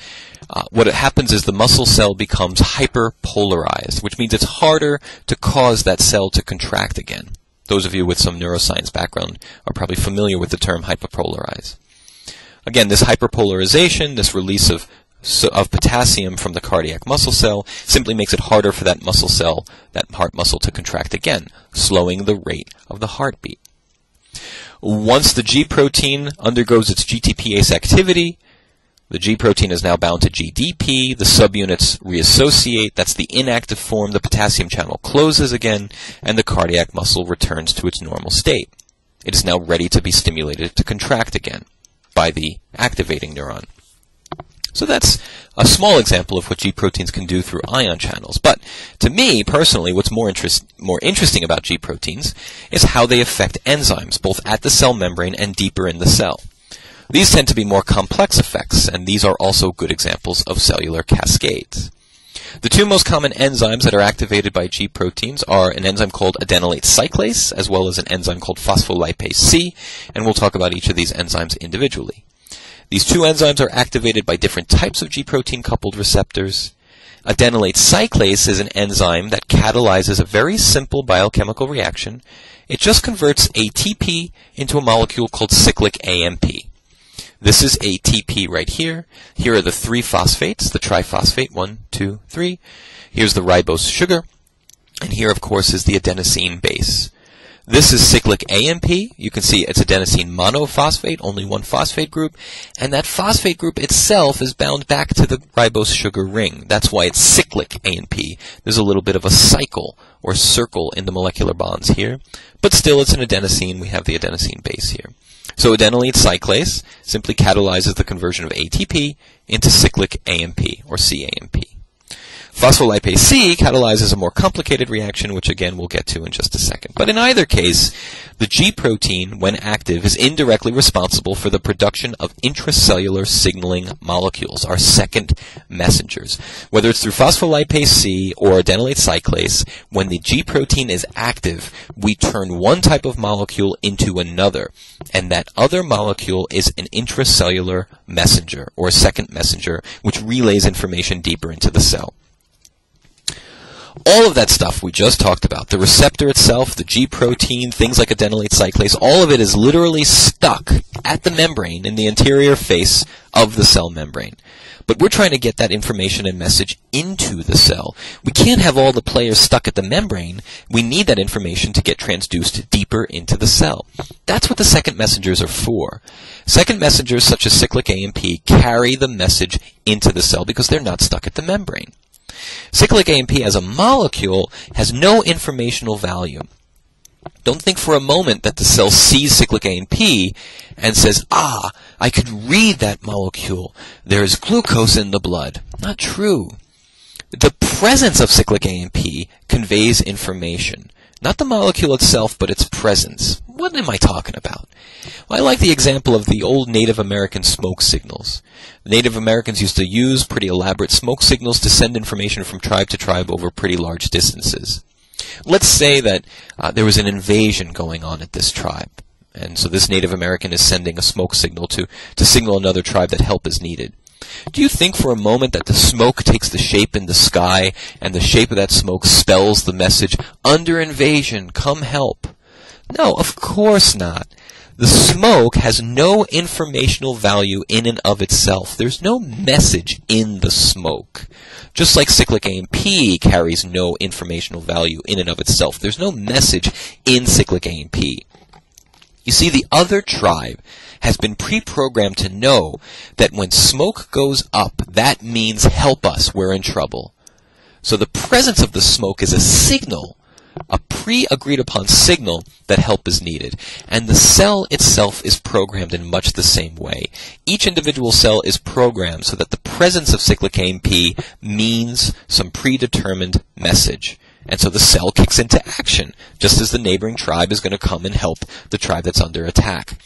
what happens is the muscle cell becomes hyperpolarized, which means it's harder to cause that cell to contract again. Those of you with some neuroscience background are probably familiar with the term hyperpolarize. Again, this hyperpolarization, this release of potassium from the cardiac muscle cell, simply makes it harder for that muscle cell, that heart muscle, to contract again, slowing the rate of the heartbeat. Once the G protein undergoes its GTPase activity, the G protein is now bound to GDP, the subunits reassociate, that's the inactive form, the potassium channel closes again, and the cardiac muscle returns to its normal state. It is now ready to be stimulated to contract again by the activating neuron. So that's a small example of what G proteins can do through ion channels. But to me, personally, what's more interesting about G proteins is how they affect enzymes, both at the cell membrane and deeper in the cell. These tend to be more complex effects, and these are also good examples of cellular cascades. The two most common enzymes that are activated by G proteins are an enzyme called adenylate cyclase, as well as an enzyme called phospholipase C, and we'll talk about each of these enzymes individually. These two enzymes are activated by different types of G protein coupled receptors. Adenylate cyclase is an enzyme that catalyzes a very simple biochemical reaction. It just converts ATP into a molecule called cyclic AMP. This is ATP right here. Here are the three phosphates, the triphosphate, 1, 2, 3. Here's the ribose sugar. And here, of course, is the adenosine base. This is cyclic AMP. You can see it's adenosine monophosphate, only one phosphate group. And that phosphate group itself is bound back to the ribose sugar ring. That's why it's cyclic AMP. There's a little bit of a cycle or circle in the molecular bonds here. But still, it's an adenosine. We have the adenosine base here. So adenylate cyclase simply catalyzes the conversion of ATP into cyclic AMP, or CAMP. Phospholipase C catalyzes a more complicated reaction, which again we'll get to in just a second. But in either case, the G protein, when active, is indirectly responsible for the production of intracellular signaling molecules, our second messengers. Whether it's through phospholipase C or adenylate cyclase, when the G protein is active, we turn one type of molecule into another, and that other molecule is an intracellular messenger, or a second messenger, which relays information deeper into the cell. All of that stuff we just talked about, the receptor itself, the G protein, things like adenylate cyclase, all of it is literally stuck at the membrane in the interior face of the cell membrane. But we're trying to get that information and message into the cell. We can't have all the players stuck at the membrane. We need that information to get transduced deeper into the cell. That's what the second messengers are for. Second messengers, such as cyclic AMP, carry the message into the cell because they're not stuck at the membrane. Cyclic AMP as a molecule has no informational value. Don't think for a moment that the cell sees cyclic AMP and says, ah, I could read that molecule. There's glucose in the blood. Not true. The presence of cyclic AMP conveys information. Not the molecule itself, but its presence. What am I talking about? Well, I like the example of the old Native American smoke signals. The Native Americans used to use pretty elaborate smoke signals to send information from tribe to tribe over pretty large distances. Let's say that there was an invasion going on at this tribe, and so this Native American is sending a smoke signal to signal another tribe that help is needed. Do you think for a moment that the smoke takes the shape in the sky, and the shape of that smoke spells the message, under invasion, come help? No, of course not. The smoke has no informational value in and of itself. There's no message in the smoke. Just like cyclic AMP carries no informational value in and of itself. There's no message in cyclic AMP. You see, the other tribe has been pre-programmed to know that when smoke goes up, that means help us, we're in trouble. So the presence of the smoke is a signal, a pre-agreed upon signal that help is needed. And the cell itself is programmed in much the same way. Each individual cell is programmed so that the presence of cyclic AMP means some predetermined message. And so the cell kicks into action, just as the neighboring tribe is going to come and help the tribe that's under attack.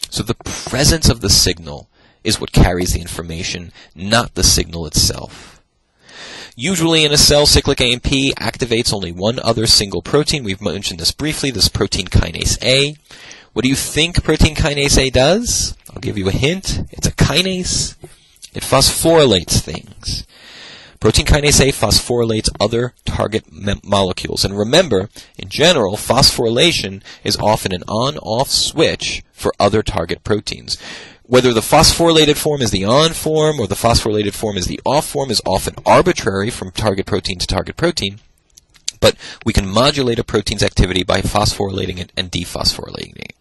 So the presence of the signal is what carries the information, not the signal itself. Usually in a cell, cyclic AMP activates only one other single protein. We've mentioned this briefly, this protein kinase A. What do you think protein kinase A does? I'll give you a hint. It's a kinase. It phosphorylates things. Protein kinase A phosphorylates other target molecules. And remember, in general, phosphorylation is often an on-off switch for other target proteins. Whether the phosphorylated form is the on form or the phosphorylated form is the off form is often arbitrary from target protein to target protein, but we can modulate a protein's activity by phosphorylating it and dephosphorylating it.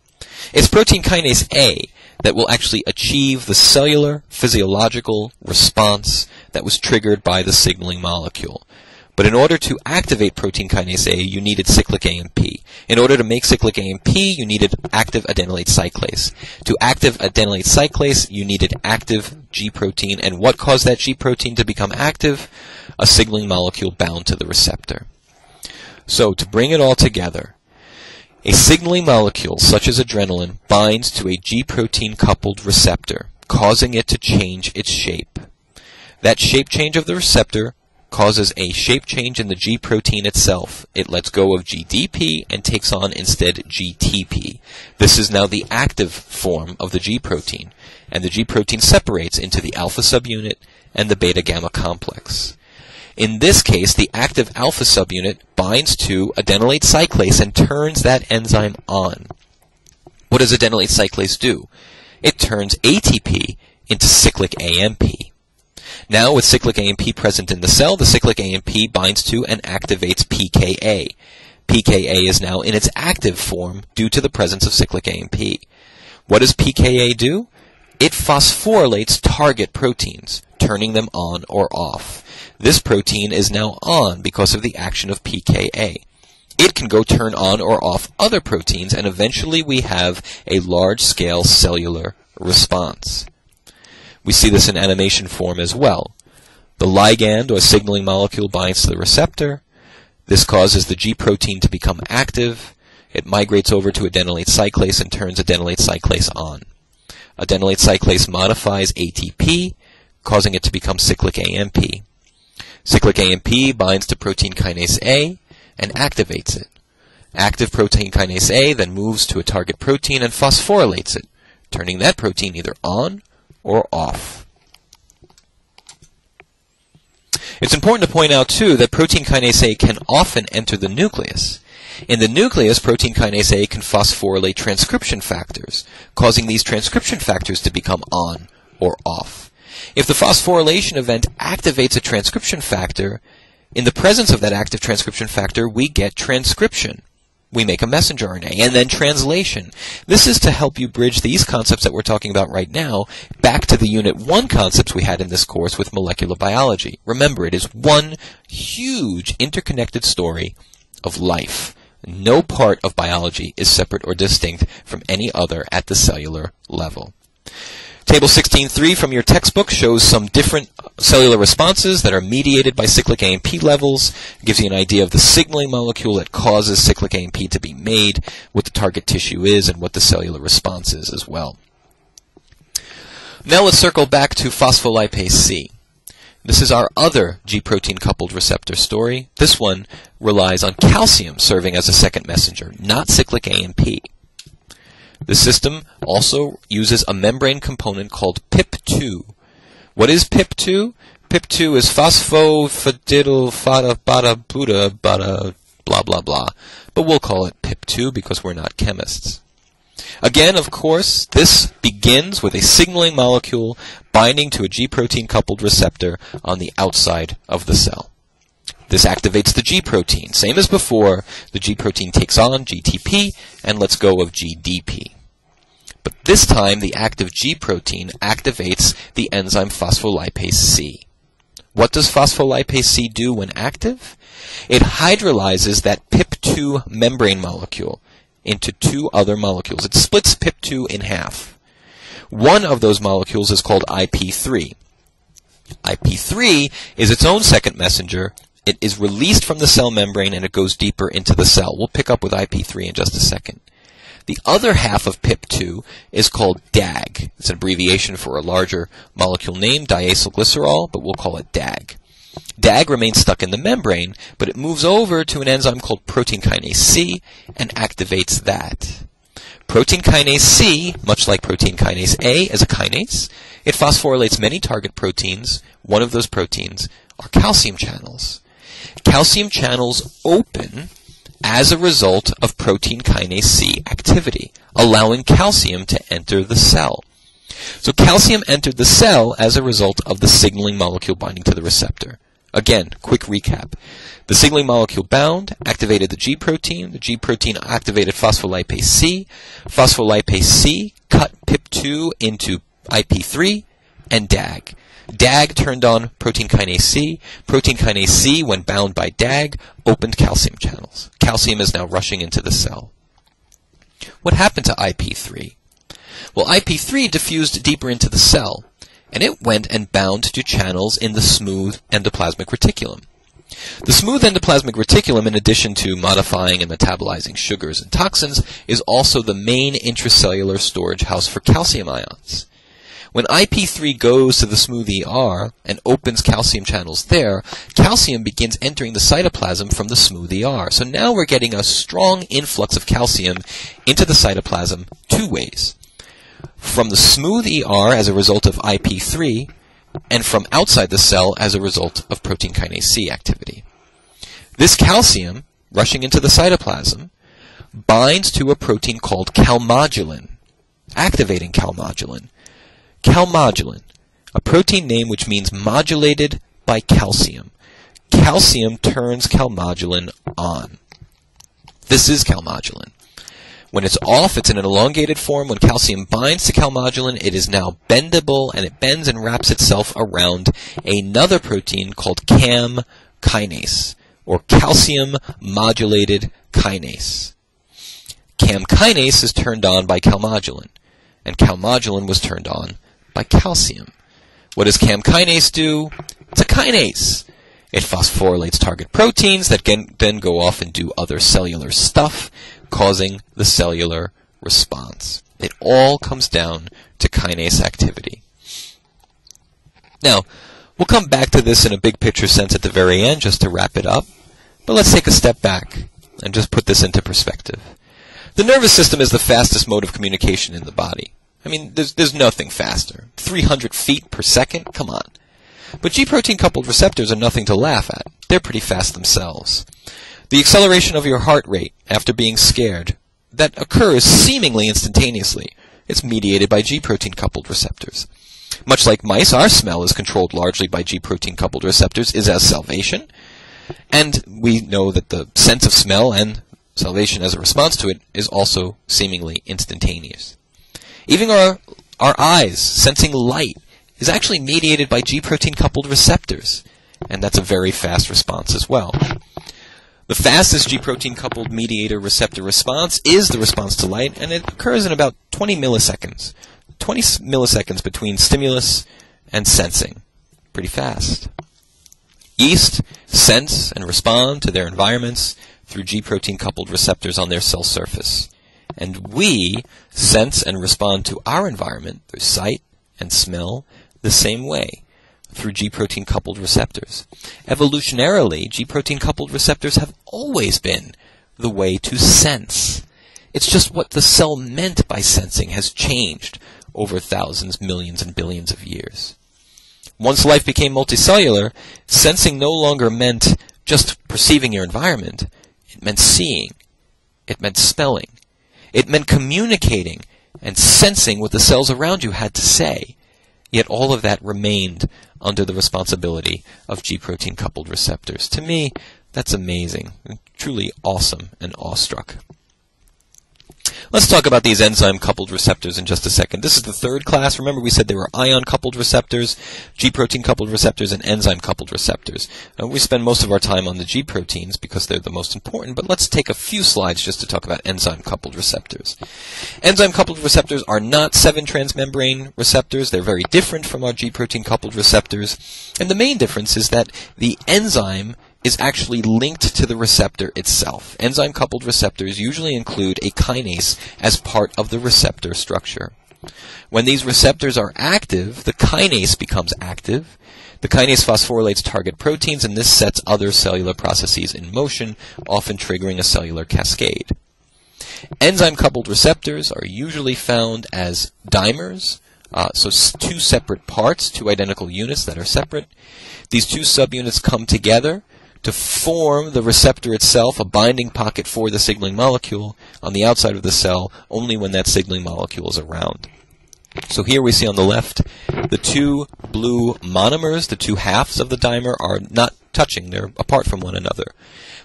It's protein kinase A that will actually achieve the cellular physiological response that was triggered by the signaling molecule. But in order to activate protein kinase A, you needed cyclic AMP. In order to make cyclic AMP, you needed active adenylate cyclase. To active adenylate cyclase, you needed active G protein. And what caused that G protein to become active? A signaling molecule bound to the receptor. So, to bring it all together, a signaling molecule, such as adrenaline, binds to a G protein coupled receptor, causing it to change its shape. That shape change of the receptor causes a shape change in the G protein itself. It lets go of GDP and takes on instead GTP. This is now the active form of the G protein, and the G protein separates into the alpha subunit and the beta-gamma complex. In this case, the active alpha subunit binds to adenylate cyclase and turns that enzyme on. What does adenylate cyclase do? It turns ATP into cyclic AMP. Now, with cyclic AMP present in the cell, the cyclic AMP binds to and activates pKa. pKa is now in its active form due to the presence of cyclic AMP. What does pKa do? It phosphorylates target proteins, turning them on or off. This protein is now on because of the action of pKa. It can go turn on or off other proteins, and eventually we have a large-scale cellular response. We see this in animation form as well. The ligand, or signaling molecule, binds to the receptor. This causes the G protein to become active. It migrates over to adenylate cyclase and turns adenylate cyclase on. Adenylate cyclase modifies ATP, causing it to become cyclic AMP. Cyclic AMP binds to protein kinase A and activates it. Active protein kinase A then moves to a target protein and phosphorylates it, turning that protein either on or off. It's important to point out, too, that protein kinase A can often enter the nucleus. In the nucleus, protein kinase A can phosphorylate transcription factors, causing these transcription factors to become on or off. If the phosphorylation event activates a transcription factor, in the presence of that active transcription factor, we get transcription. We make a messenger RNA, and then translation. This is to help you bridge these concepts that we're talking about right now back to the Unit 1 concepts we had in this course with molecular biology. Remember, it is one huge interconnected story of life. No part of biology is separate or distinct from any other at the cellular level. Table 16.3 from your textbook shows some different cellular responses that are mediated by cyclic AMP levels. It gives you an idea of the signaling molecule that causes cyclic AMP to be made, what the target tissue is, and what the cellular response is as well. Now let's circle back to phospholipase C. This is our other G protein coupled receptor story. This one relies on calcium serving as a second messenger, not cyclic AMP. The system also uses a membrane component called PIP₂. What is PIP₂? PIP₂ is phosphofadilfada-bada-buda-bada blah blah blah. But we'll call it PIP₂ because we're not chemists. Again, of course, this begins with a signaling molecule binding to a G protein coupled receptor on the outside of the cell. This activates the G protein. Same as before, the G protein takes on GTP and lets go of GDP. But this time, the active G protein activates the enzyme phospholipase C. What does phospholipase C do when active? It hydrolyzes that PIP₂ membrane molecule into two other molecules. It splits PIP₂ in half. One of those molecules is called IP₃. IP₃ is its own second messenger. It is released from the cell membrane and it goes deeper into the cell. We'll pick up with IP₃ in just a second. The other half of PIP₂ is called DAG. It's an abbreviation for a larger molecule name, diacylglycerol, but we'll call it DAG. DAG remains stuck in the membrane, but it moves over to an enzyme called protein kinase C and activates that. Protein kinase C, much like protein kinase A, is a kinase. It phosphorylates many target proteins. One of those proteins are calcium channels. Calcium channels open as a result of protein kinase C activity, allowing calcium to enter the cell. So calcium entered the cell as a result of the signaling molecule binding to the receptor. Again, quick recap. The signaling molecule bound, activated the G protein activated phospholipase C. Phospholipase C cut PIP₂ into IP₃ and DAG. DAG turned on protein kinase C. Protein kinase C, when bound by DAG, opened calcium channels. Calcium is now rushing into the cell. What happened to IP₃? Well, IP₃ diffused deeper into the cell, and it went and bound to channels in the smooth endoplasmic reticulum. The smooth endoplasmic reticulum, in addition to modifying and metabolizing sugars and toxins, is also the main intracellular storage house for calcium ions. When IP₃ goes to the smooth ER and opens calcium channels there, calcium begins entering the cytoplasm from the smooth ER. So now we're getting a strong influx of calcium into the cytoplasm two ways. From the smooth ER as a result of IP₃, and from outside the cell as a result of protein kinase C activity. This calcium, rushing into the cytoplasm, binds to a protein called calmodulin, activating calmodulin. Calmodulin, a protein name which means modulated by calcium. Calcium turns calmodulin on. This is calmodulin. When it's off, it's in an elongated form. When calcium binds to calmodulin, it is now bendable, and it bends and wraps itself around another protein called CAM kinase, or calcium modulated kinase. CAM kinase is turned on by calmodulin, and calmodulin was turned on by calcium. What does CAM kinase do? It's a kinase. It phosphorylates target proteins that can then go off and do other cellular stuff, causing the cellular response. It all comes down to kinase activity. Now, we'll come back to this in a big picture sense at the very end just to wrap it up, but let's take a step back and just put this into perspective. The nervous system is the fastest mode of communication in the body. I mean, there's nothing faster. 300 feet per second? Come on. But G-protein coupled receptors are nothing to laugh at. They're pretty fast themselves. The acceleration of your heart rate after being scared, that occurs seemingly instantaneously. It's mediated by G-protein coupled receptors. Much like mice, our smell is controlled largely by G-protein coupled receptors, as salivation. And we know that the sense of smell and salivation as a response to it is also seemingly instantaneous. Even our eyes sensing light is actually mediated by G-protein coupled receptors, and that's a very fast response as well. The fastest G-protein coupled mediator receptor response is the response to light, and it occurs in about 20 milliseconds. 20 milliseconds between stimulus and sensing. Pretty fast. Yeast sense and respond to their environments through G-protein coupled receptors on their cell surface. And we sense and respond to our environment through sight and smell the same way, through G-protein coupled receptors. Evolutionarily, G-protein coupled receptors have always been the way to sense. It's just what the cell meant by sensing has changed over thousands, millions, and billions of years. Once life became multicellular, sensing no longer meant just perceiving your environment. It meant seeing. It meant smelling. It meant communicating and sensing what the cells around you had to say. Yet all of that remained under the responsibility of G-protein coupled receptors. To me, that's amazing, truly awesome and awestruck. Let's talk about these enzyme-coupled receptors in just a second. This is the third class. Remember, we said there were ion-coupled receptors, G-protein-coupled receptors, and enzyme-coupled receptors. We spend most of our time on the G-proteins because they're the most important, but let's take a few slides just to talk about enzyme-coupled receptors. Enzyme-coupled receptors are not 7-transmembrane receptors. They're very different from our G-protein-coupled receptors. And the main difference is that the enzyme is actually linked to the receptor itself. Enzyme-coupled receptors usually include a kinase as part of the receptor structure. When these receptors are active, the kinase becomes active. The kinase phosphorylates target proteins, and this sets other cellular processes in motion, often triggering a cellular cascade. Enzyme-coupled receptors are usually found as dimers, so two separate parts, two identical units that are separate. These two subunits come together to form the receptor itself, a binding pocket for the signaling molecule on the outside of the cell, only when that signaling molecule is around. So here we see on the left the two blue monomers, the two halves of the dimer, are not touching. They're apart from one another.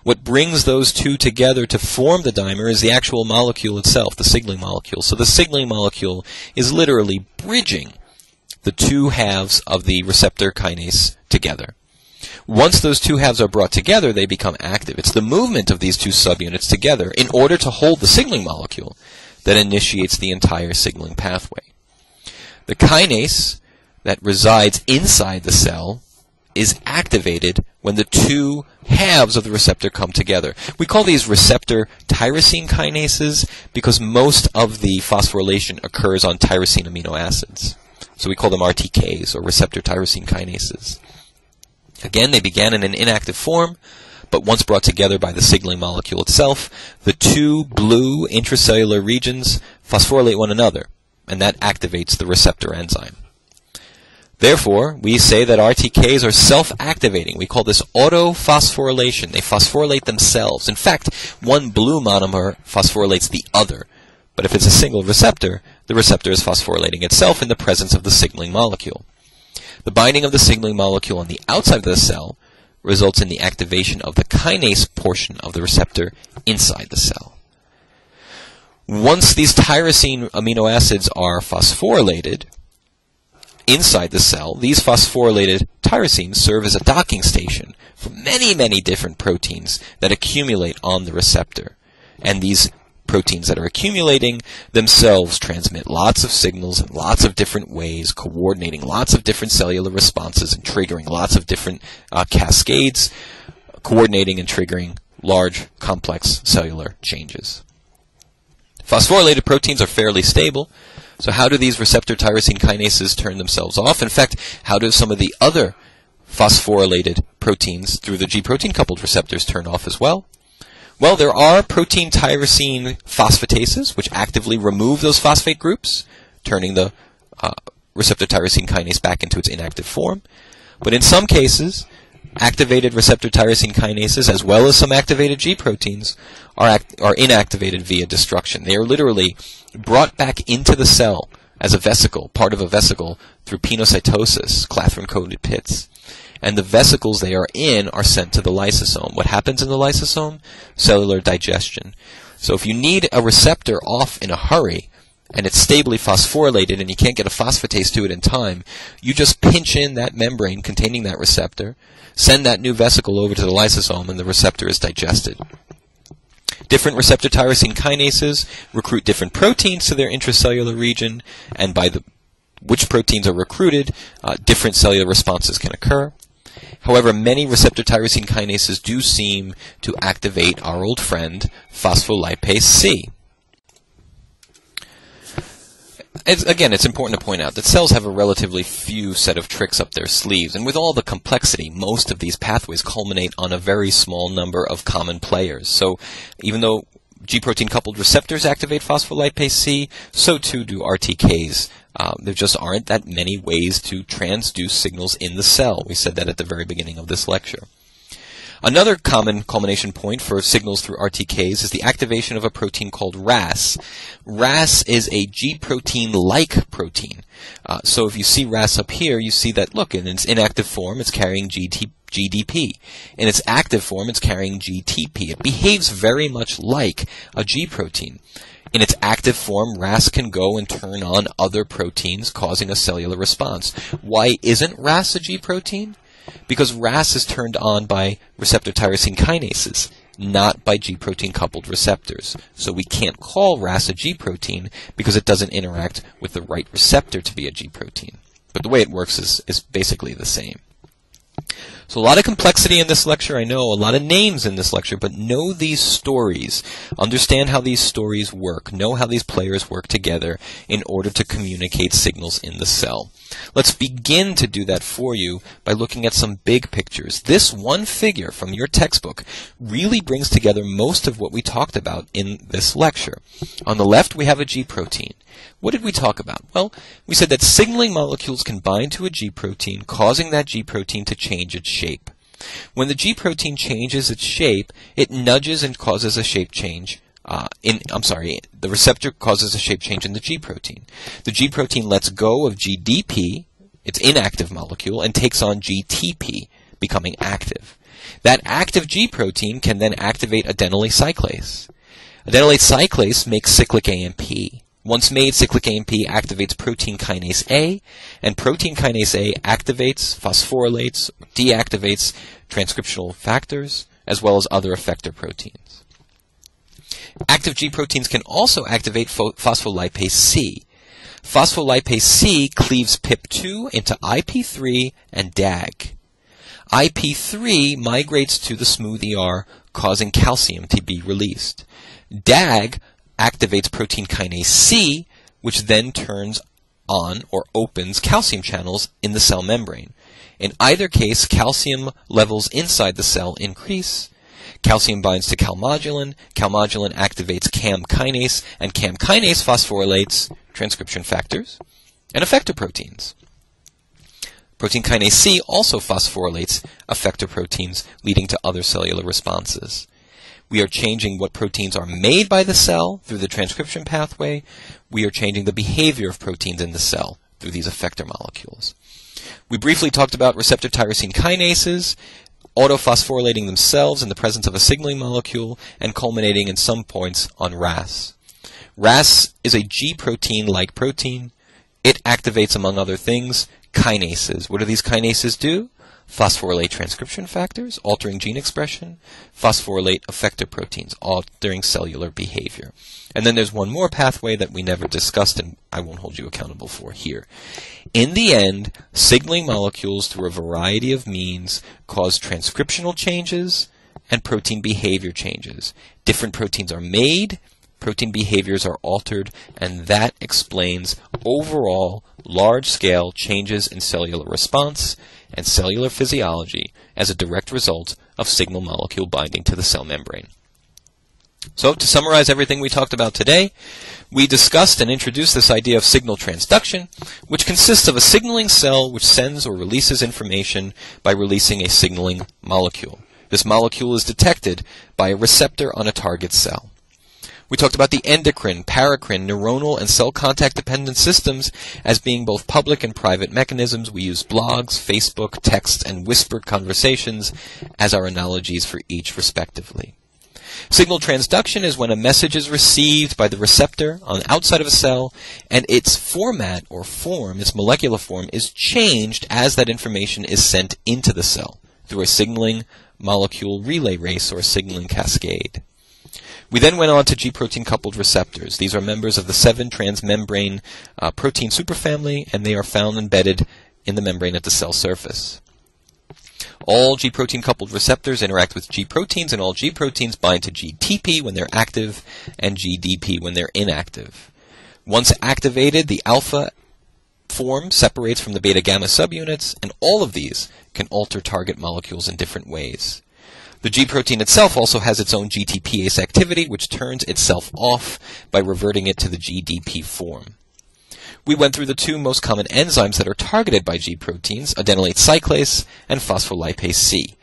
What brings those two together to form the dimer is the actual molecule itself, the signaling molecule. So the signaling molecule is literally bridging the two halves of the receptor kinase together. Once those two halves are brought together, they become active. It's the movement of these two subunits together in order to hold the signaling molecule that initiates the entire signaling pathway. The kinase that resides inside the cell is activated when the two halves of the receptor come together. We call these receptor tyrosine kinases because most of the phosphorylation occurs on tyrosine amino acids. So we call them RTKs, or receptor tyrosine kinases. Again, they began in an inactive form, but once brought together by the signaling molecule itself, the two blue intracellular regions phosphorylate one another, and that activates the receptor enzyme. Therefore, we say that RTKs are self-activating. We call this autophosphorylation. They phosphorylate themselves. In fact, one blue monomer phosphorylates the other. But if it's a single receptor, the receptor is phosphorylating itself in the presence of the signaling molecule. The binding of the signaling molecule on the outside of the cell results in the activation of the kinase portion of the receptor inside the cell. Once these tyrosine amino acids are phosphorylated inside the cell, these phosphorylated tyrosines serve as a docking station for many, many different proteins that accumulate on the receptor. And these proteins that are accumulating themselves transmit lots of signals in lots of different ways, coordinating lots of different cellular responses and triggering lots of different cascades, coordinating and triggering large, complex cellular changes. Phosphorylated proteins are fairly stable, so how do these receptor tyrosine kinases turn themselves off? In fact, how do some of the other phosphorylated proteins through the G-protein coupled receptors turn off as well? Well, there are protein tyrosine phosphatases, which actively remove those phosphate groups, turning the receptor tyrosine kinase back into its inactive form. But in some cases, activated receptor tyrosine kinases, as well as some activated G proteins, are inactivated via destruction. They are literally brought back into the cell as a vesicle, part of a vesicle, through pinocytosis, clathrin-coated pits. And the vesicles they are in are sent to the lysosome. What happens in the lysosome? Cellular digestion. So if you need a receptor off in a hurry, and it's stably phosphorylated and you can't get a phosphatase to it in time, you just pinch in that membrane containing that receptor, send that new vesicle over to the lysosome, and the receptor is digested. Different receptor tyrosine kinases recruit different proteins to their intracellular region, and by which proteins are recruited, different cellular responses can occur. However, many receptor tyrosine kinases do seem to activate our old friend phospholipase C. Again, it's important to point out that cells have a relatively few set of tricks up their sleeves, and with all the complexity, most of these pathways culminate on a very small number of common players. So even though G-protein coupled receptors activate phospholipase C, so too do RTKs. There just aren't that many ways to transduce signals in the cell. We said that at the very beginning of this lecture. Another common culmination point for signals through RTKs is the activation of a protein called RAS. RAS is a G-protein-like protein. So if you see RAS up here, you see that, look, in its inactive form, it's carrying GDP. In its active form, it's carrying GTP. It behaves very much like a G-protein. In its active form, RAS can go and turn on other proteins, causing a cellular response. Why isn't RAS a G-protein? Because RAS is turned on by receptor tyrosine kinases, not by G-protein coupled receptors. So we can't call RAS a G-protein because it doesn't interact with the right receptor to be a G-protein. But the way it works is basically the same. So a lot of complexity in this lecture, I know, a lot of names in this lecture, but know these stories. Understand how these stories work. Know how these players work together in order to communicate signals in the cell. Let's begin to do that for you by looking at some big pictures. This one figure from your textbook really brings together most of what we talked about in this lecture. On the left, we have a G protein. What did we talk about? Well, we said that signaling molecules can bind to a G protein, causing that G protein to change its shape. When the G protein changes its shape, it nudges and causes a shape change. The receptor causes a shape change in the G protein. The G protein lets go of GDP, its inactive molecule, and takes on GTP, becoming active. That active G protein can then activate adenylate cyclase. Adenylate cyclase makes cyclic AMP. Once made, cyclic AMP activates protein kinase A, and protein kinase A activates, phosphorylates, deactivates transcriptional factors, as well as other effector proteins. Active G proteins can also activate phospholipase C. Phospholipase C cleaves PIP₂ into IP3 and DAG. IP3 migrates to the smooth ER, causing calcium to be released. DAG activates protein kinase C, which then turns on or opens calcium channels in the cell membrane. In either case, calcium levels inside the cell increase. Calcium binds to calmodulin activates CAM kinase, and CAM kinase phosphorylates transcription factors and effector proteins. Protein kinase C also phosphorylates effector proteins, leading to other cellular responses. We are changing what proteins are made by the cell through the transcription pathway. We are changing the behavior of proteins in the cell through these effector molecules. We briefly talked about receptor tyrosine kinases, autophosphorylating themselves in the presence of a signaling molecule, and culminating in some points on RAS. RAS is a G protein-like protein. It activates, among other things, kinases. What do these kinases do? Phosphorylate transcription factors, altering gene expression, phosphorylate effector proteins, altering cellular behavior. And then there's one more pathway that we never discussed and I won't hold you accountable for here. In the end, signaling molecules through a variety of means cause transcriptional changes and protein behavior changes. Different proteins are made, protein behaviors are altered, and that explains overall large-scale changes in cellular response and cellular physiology as a direct result of signal molecule binding to the cell membrane. So, to summarize everything we talked about today, we discussed and introduced this idea of signal transduction, which consists of a signaling cell which sends or releases information by releasing a signaling molecule. This molecule is detected by a receptor on a target cell. We talked about the endocrine, paracrine, neuronal, and cell contact-dependent systems as being both public and private mechanisms. We used blogs, Facebook, text, and whispered conversations as our analogies for each respectively. Signal transduction is when a message is received by the receptor on the outside of a cell, and its format or form, its molecular form, is changed as that information is sent into the cell through a signaling molecule relay race or a signaling cascade. We then went on to G-protein coupled receptors. These are members of the 7 transmembrane protein superfamily, and they are found embedded in the membrane at the cell surface. All G-protein coupled receptors interact with G-proteins, and all G-proteins bind to GTP when they're active and GDP when they're inactive. Once activated, the alpha form separates from the beta-gamma subunits, and all of these can alter target molecules in different ways. The G-protein itself also has its own GTPase activity, which turns itself off by reverting it to the GDP form. We went through the 2 most common enzymes that are targeted by G-proteins, adenylate cyclase and phospholipase C.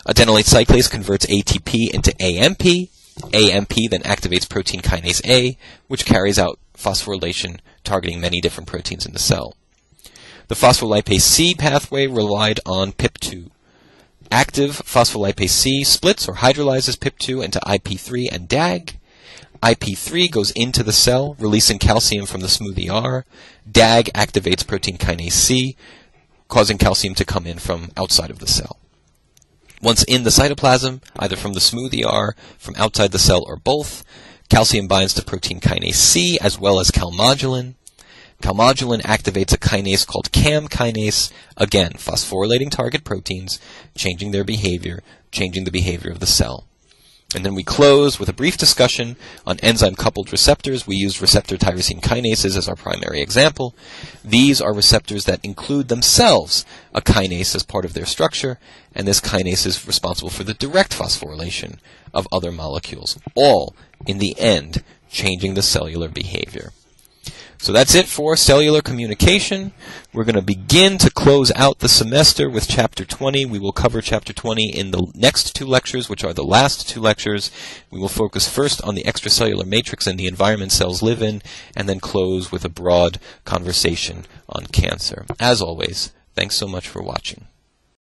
Adenylate cyclase converts ATP into AMP. AMP then activates protein kinase A, which carries out phosphorylation, targeting many different proteins in the cell. The phospholipase C pathway relied on PIP₂. Active phospholipase C splits or hydrolyzes PIP₂ into IP3 and DAG. IP3 goes into the cell, releasing calcium from the smooth ER. DAG activates protein kinase C, causing calcium to come in from outside of the cell. Once in the cytoplasm, either from the smooth ER, from outside the cell, or both, calcium binds to protein kinase C as well as calmodulin. Calmodulin activates a kinase called CAM kinase, again, phosphorylating target proteins, changing their behavior, changing the behavior of the cell. And then we close with a brief discussion on enzyme-coupled receptors. We used receptor tyrosine kinases as our primary example. These are receptors that include themselves a kinase as part of their structure, and this kinase is responsible for the direct phosphorylation of other molecules, all, in the end, changing the cellular behavior. So that's it for cellular communication. We're going to begin to close out the semester with Chapter 20. We will cover Chapter 20 in the next 2 lectures, which are the last 2 lectures. We will focus first on the extracellular matrix and the environment cells live in, and then close with a broad conversation on cancer. As always, thanks so much for watching.